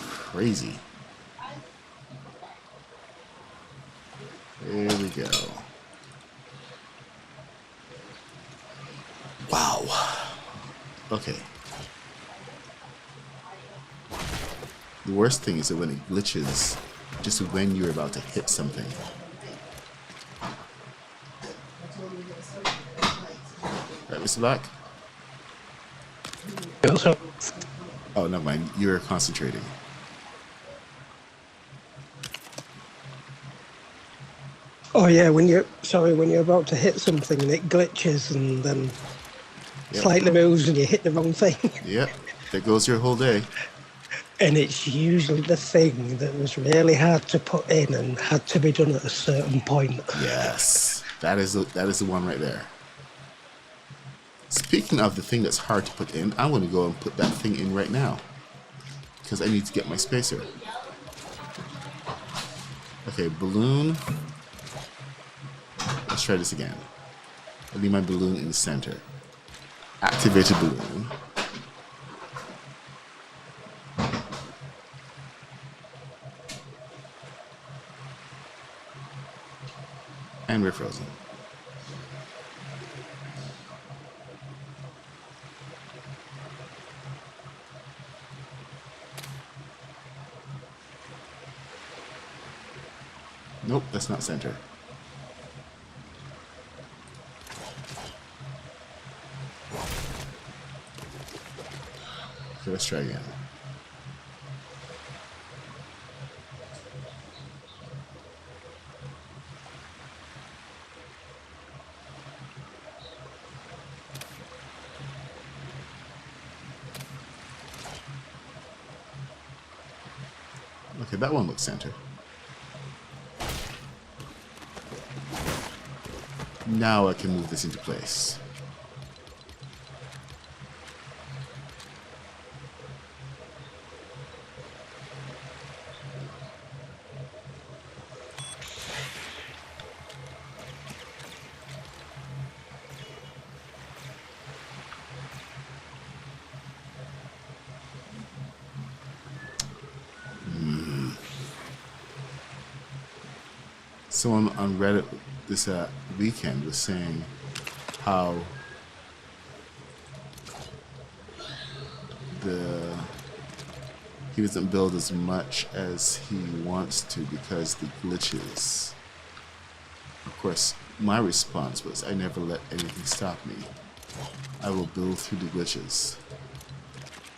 Speaker 1: crazy. There we go. Wow. Okay. The worst thing is that when it glitches, just when you're about to hit something. Right, Mr. Black?
Speaker 2: So,
Speaker 1: Oh, never mind. You're concentrating.
Speaker 2: oh yeah, when you're about to hit something and it glitches and then
Speaker 1: Yep.
Speaker 2: slightly moves and you hit the wrong thing.
Speaker 1: Yep. There goes your whole day.
Speaker 2: And it's usually the thing that was really hard to put in and had to be done at a certain point.
Speaker 1: Yes. That is the one right there. Speaking of the thing that's hard to put in, I'm going to go and put that thing in right now. Because I need to get my spacer. Okay, balloon. Let's try this again. I need my balloon in the center. Activated balloon. And we're frozen. Nope, that's not center. Okay, let's try again. Okay, that one looks center. Now I can move this into place. Someone on Reddit this weekend was saying how he doesn't build as much as he wants to because the glitches. Of course, my response was I never let anything stop me. I will build through the glitches.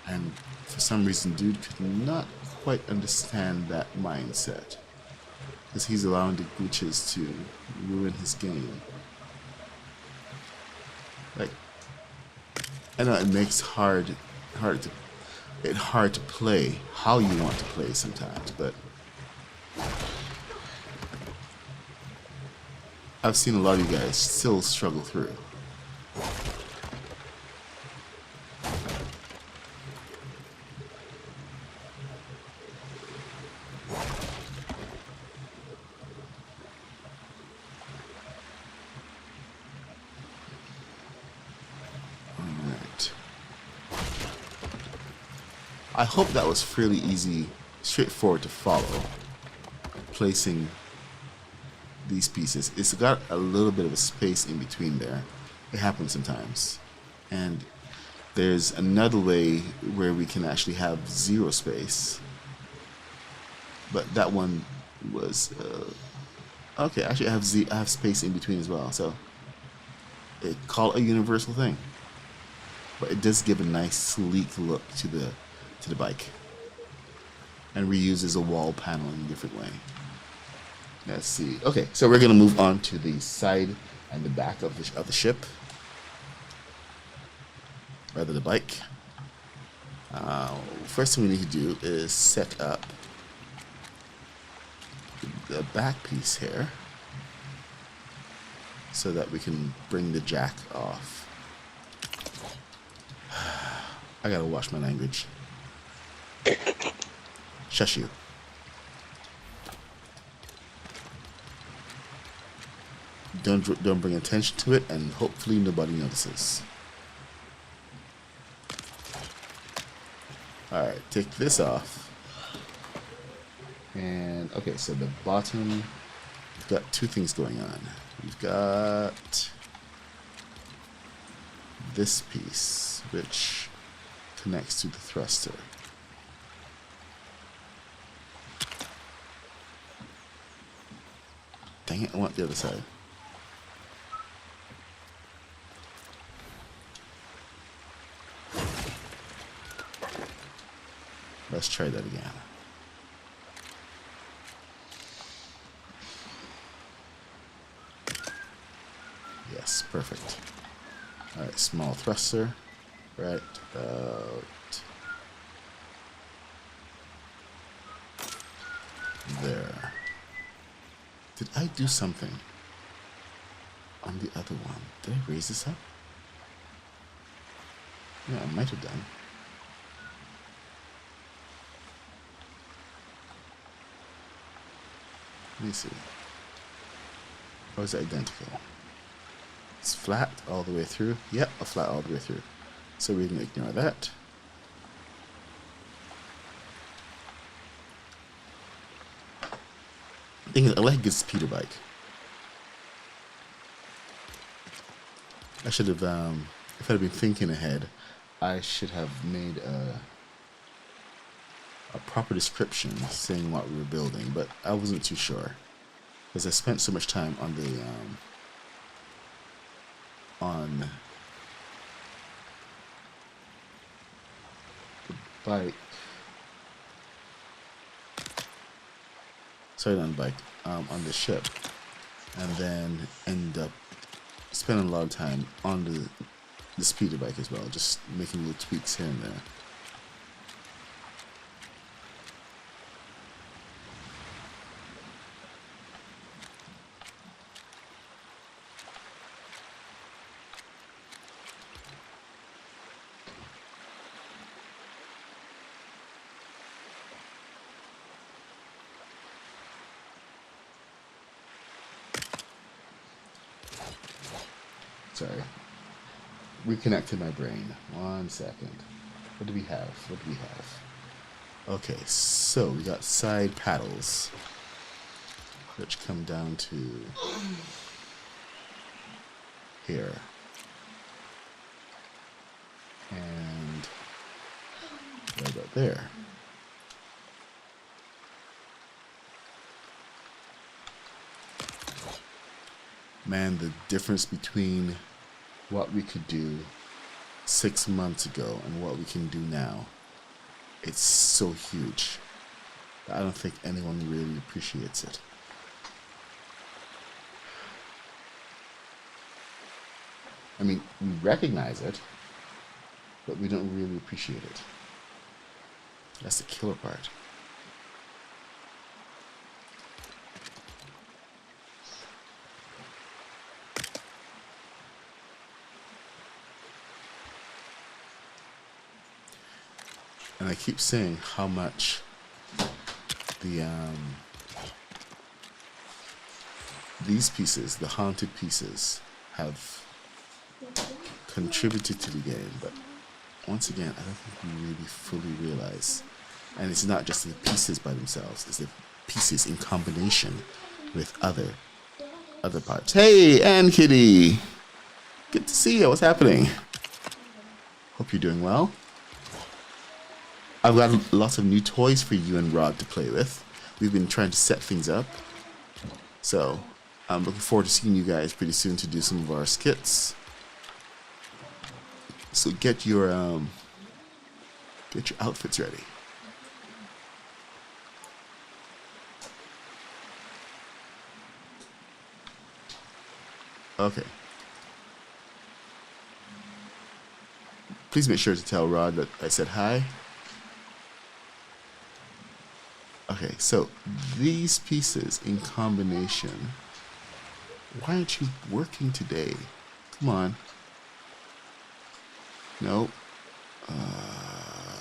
Speaker 1: And for some reason, dude could not quite understand that mindset. Because he's allowing the glitches to ruin his game. Like, I know it makes hard to play how you want to play sometimes, but I've seen a lot of you guys still struggle through. I hope that was fairly easy, straightforward to follow. Placing these pieces. It's got a little bit of a space in between there. It happens sometimes. And there's another way where we can actually have zero space. But that one was... okay, actually I have space in between as well. So, call it a universal thing. But it does give a nice sleek look to the bike, and reuses a wall panel in a different way. Let's see. Okay, so we're gonna move on to the side and the back of the ship, rather the bike. First thing we need to do is set up the back piece here. so that we can bring the jack off. I gotta watch my language. Shush you. Don't bring attention to it, and hopefully nobody notices. Alright, take this off. And, okay, so the bottom, we've got two things going on. We've got this piece, which connects to the thruster. Dang it, I want the other side. Let's try that again. Yes, perfect. Alright, small thruster. Right about there. Did I do something on the other one? Did I raise this up? Yeah, I might have done. Let me see. Or is it identical? It's flat all the way through. Yep, a flat all the way through. So we can ignore that. Thing is, I like this speeder bike. I should have, if I'd been thinking ahead, I should have made a proper description saying what we were building, but I wasn't too sure because I spent so much time on the bike. Sorry, not the bike. On the ship, and then end up spending a lot of time on the speeder bike as well, just making little tweaks here and there. Sorry. Reconnected my brain. 1 second. What do we have? What do we have? Okay, so we got side paddles, which come down to here. And right about there. Man, the difference between what we could do 6 months ago and what we can do now, it's so huge. I don't think anyone really appreciates it. I mean, we recognize it, but we don't really appreciate it. That's the killer part. And I keep saying how much these pieces, the haunted pieces, have contributed to the game, but once again, I don't think we really fully realize. And it's not just the pieces by themselves; it's the pieces in combination with other parts. Hey, Ann Kitty, good to see you. What's happening? Hope you're doing well. I've got lots of new toys for you and Rod to play with. We've been trying to set things up. So, I'm looking forward to seeing you guys pretty soon to do some of our skits. So get your outfits ready. Okay. Please make sure to tell Rod that I said hi. Okay, so these pieces in combination Why aren't you working today? Come on. Nope.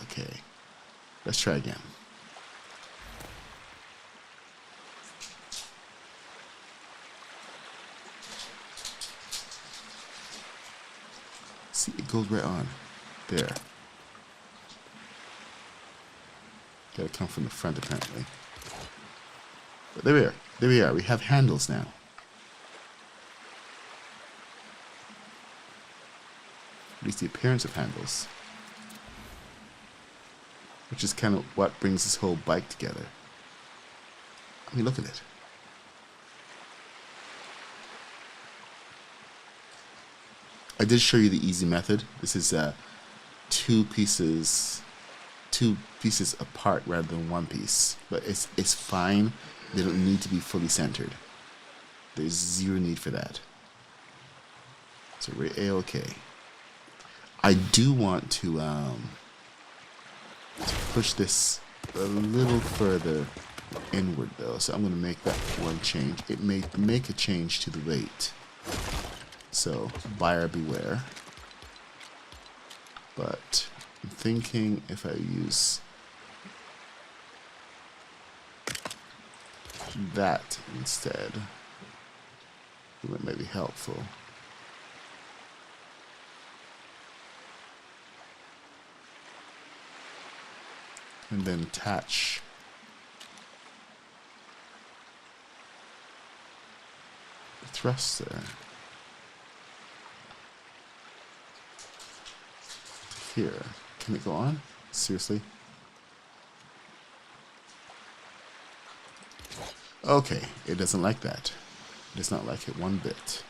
Speaker 1: Okay. Let's try again. See, it goes right on. There. Gotta come from the front, apparently. But there we are. There we are. We have handles now. At least the appearance of handles. Which is kind of what brings this whole bike together. I mean, look at it. I did show you the easy method. This is two pieces apart rather than one piece. But it's fine. They don't need to be fully centered. There's zero need for that. So we're A-OK. I do want to push this a little further inward though, so I'm going to make that one change. It may make a change to the weight, so buyer beware. But I'm thinking if I use that instead, it might be helpful. And then attach the thruster here. Can it go on? Seriously? Okay, it doesn't like that. It does not like it one bit.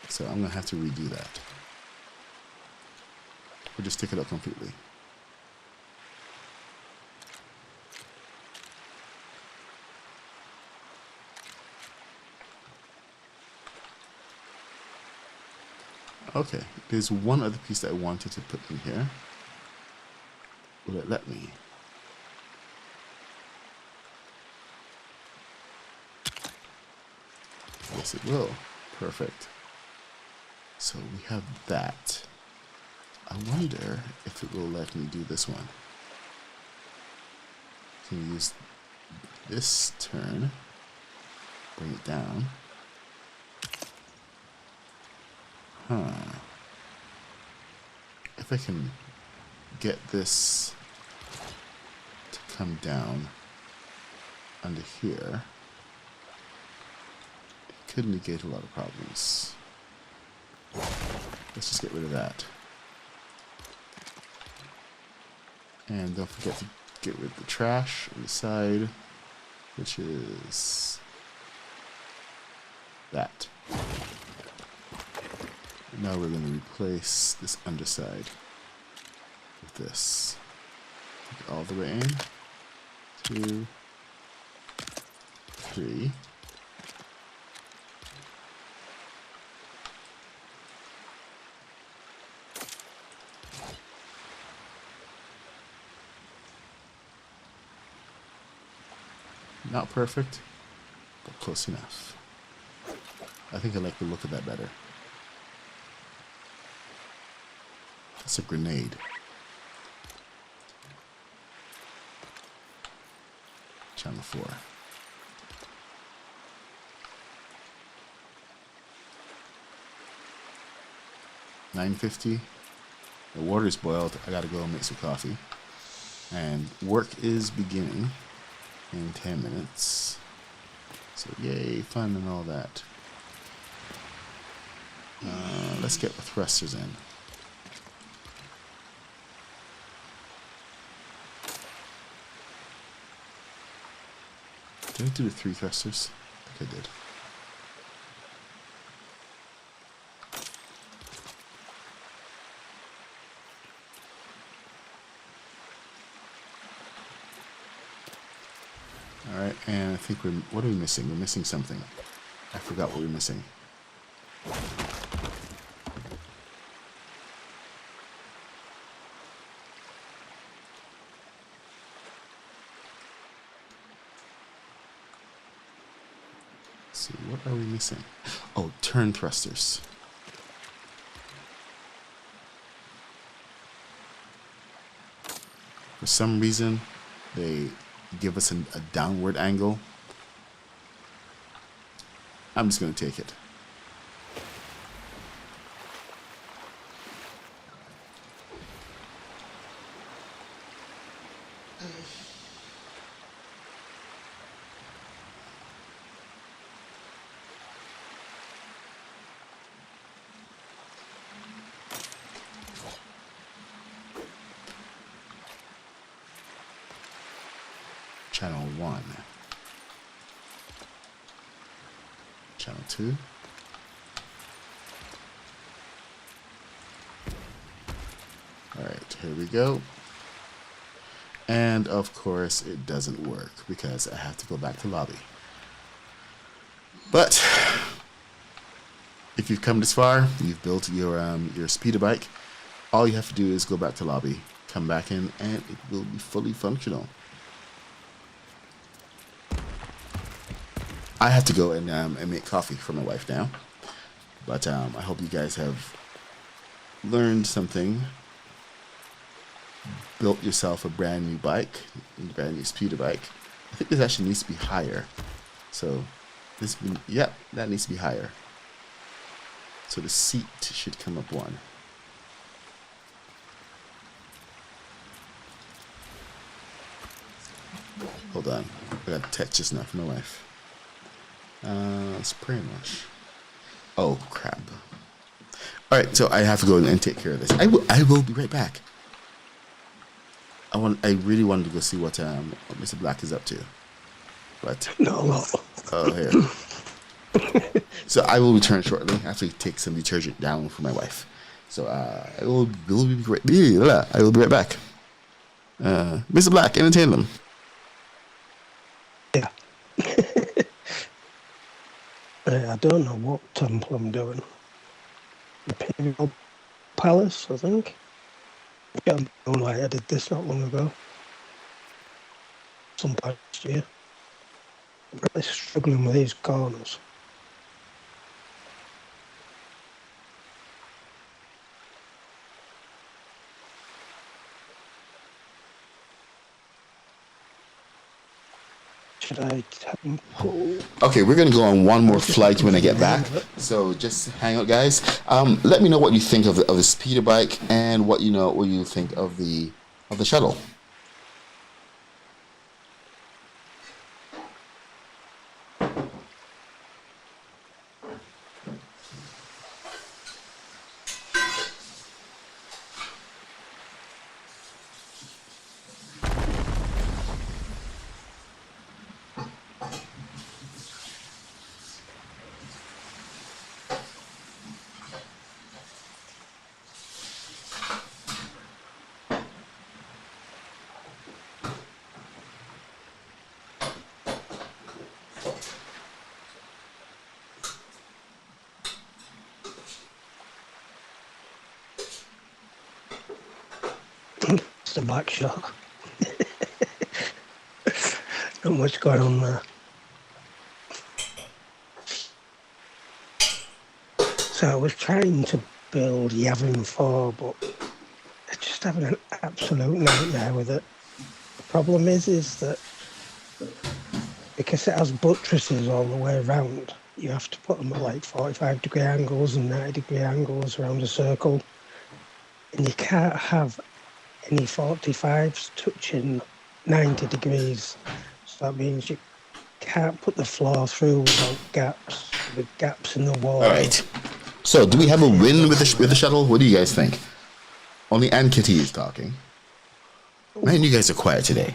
Speaker 1: So I'm gonna have to redo that. Or just take it up completely. Okay, there's one other piece that I wanted to put in here. Will it let me? Yes, it will. Perfect. So we have that. I wonder if it will let me do this one. Can use this turn, bring it down. Huh. If I can get this to come down under here, it could negate a lot of problems. Let's just get rid of that. And don't forget to get rid of the trash on the side, which is that. Now we're going to replace this underside with this. Take it all the way in. 2, 3. Not perfect, but close enough. I think I like the look of that better. It's a grenade. Channel 4. $9.50. The water's boiled. I gotta go and make some coffee. And work is beginning in 10 minutes. So yay, fun and all that. Let's get the thrusters in. Did I do the 3 thrusters? I think I did. Alright, and I think what are we missing? We're missing something. I forgot what we're missing. Let's see, what are we missing? Oh, turn thrusters. For some reason, they give us a downward angle. I'm just going to take it. Channel 1. Channel 2. Alright, here we go. And of course it doesn't work because I have to go back to lobby. But if you've come this far, you've built your speeder bike, all you have to do is go back to lobby, come back in, and it will be fully functional. I have to go and make coffee for my wife now. But I hope you guys have learned something. Built yourself a brand new bike, a brand new speeder bike. I think this actually needs to be higher. So this, yep, that needs to be higher. So the seat should come up one. Hold on, I got to text just now from my wife. Spray much. Oh crap! All right, so I have to go and take care of this. I will be right back. I really wanted to go see what Mr. Black is up to, but
Speaker 2: No.
Speaker 1: oh here. So I will return shortly after he takes some detergent down for my wife. So I will be right back. Mr. Black, entertain them.
Speaker 2: Yeah. I don't know what temple I'm doing. Imperial Palace, I think. Yeah, I did this not long ago. Some last year. I'm really struggling with these corners. Should I pull?
Speaker 1: Okay, we're gonna go on one more flight when I get back. So just hang out, guys. Let me know what you think of the speeder bike and what you think of the shuttle.
Speaker 2: It's the back shot. Not much going on there. So I was trying to build Yavin 4, but I'm just having an absolute nightmare with it. The problem is that because it has buttresses all the way around, you have to put them at like 45-degree angles and 90-degree angles around a circle. And you can't have any 45s touching 90 degrees. So that means you can't put the floor through without gaps, with gaps in the wall.
Speaker 1: All right. So do we have a win with the shuttle? What do you guys think? Only Ann Kitty is talking. Man, you guys are quiet today.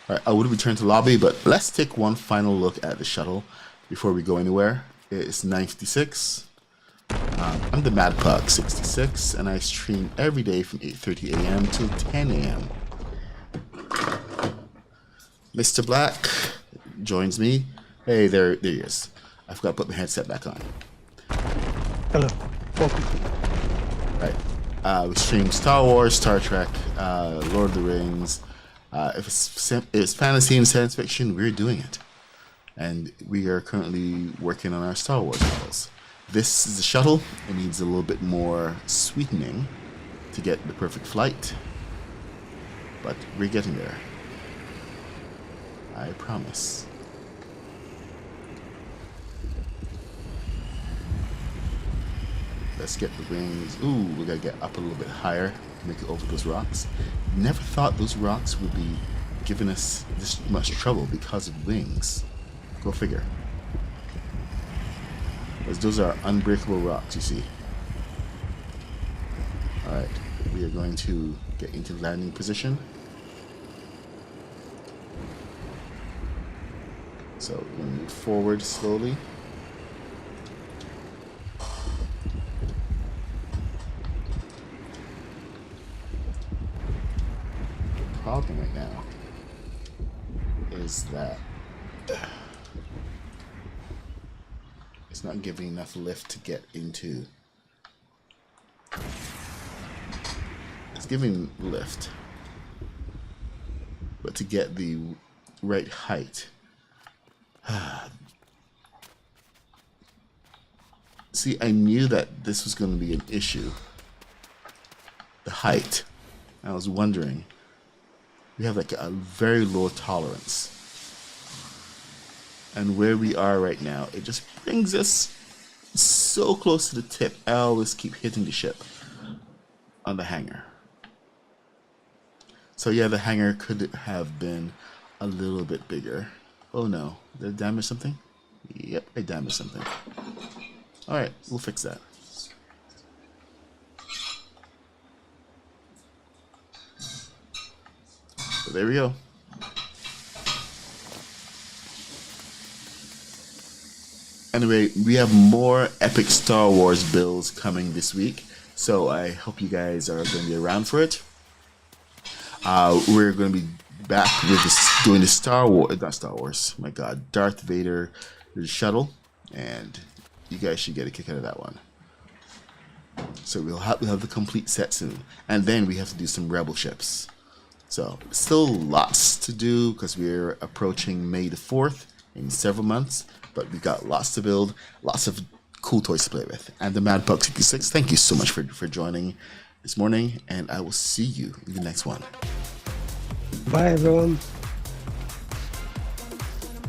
Speaker 1: All right, I would return to lobby, but let's take one final look at the shuttle before we go anywhere. It's 96. I'm the Mad Puck 66, and I stream every day from 8:30 a.m. till 10 a.m. Mr. Black joins me. Hey, there he is. I forgot to put my headset back on.
Speaker 2: Hello. Welcome.
Speaker 1: Right. We stream Star Wars, Star Trek, Lord of the Rings, If it's fantasy and science fiction, we're doing it. And we are currently working on our Star Wars models. This is a shuttle. It needs a little bit more sweetening to get the perfect flight. But we're getting there. I promise. Let's get the wings. Ooh, we gotta get up a little bit higher to make it over those rocks. Never thought those rocks would be giving us this much trouble because of wings. Go figure. Because those are unbreakable rocks, you see. Alright, we are going to get into landing position. So we're going to move forward slowly. The problem right now is that it's not giving enough lift to get into. It's giving lift, but to get the right height. See, I knew that this was going to be an issue. The height. I was wondering. We have like a very low tolerance. And where we are right now, it just brings us so close to the tip. I always keep hitting the ship on the hangar. So yeah, the hangar could have been a little bit bigger. Oh no, did I damage something? Yep, I damaged something. Alright, we'll fix that. So there we go. Anyway, we have more epic Star Wars builds coming this week, so I hope you guys are going to be around for it. We're going to be back with this, doing the not Star Wars, my god, Darth Vader shuttle, and you guys should get a kick out of that one. So we'll have the complete set soon, and then we have to do some rebel ships. So still lots to do because we're approaching May the 4th in several months, but we've got lots to build, lots of cool toys to play with. And the Mad Puck 66, thank you so much for joining this morning, and I will see you in the next one.
Speaker 2: Bye, everyone.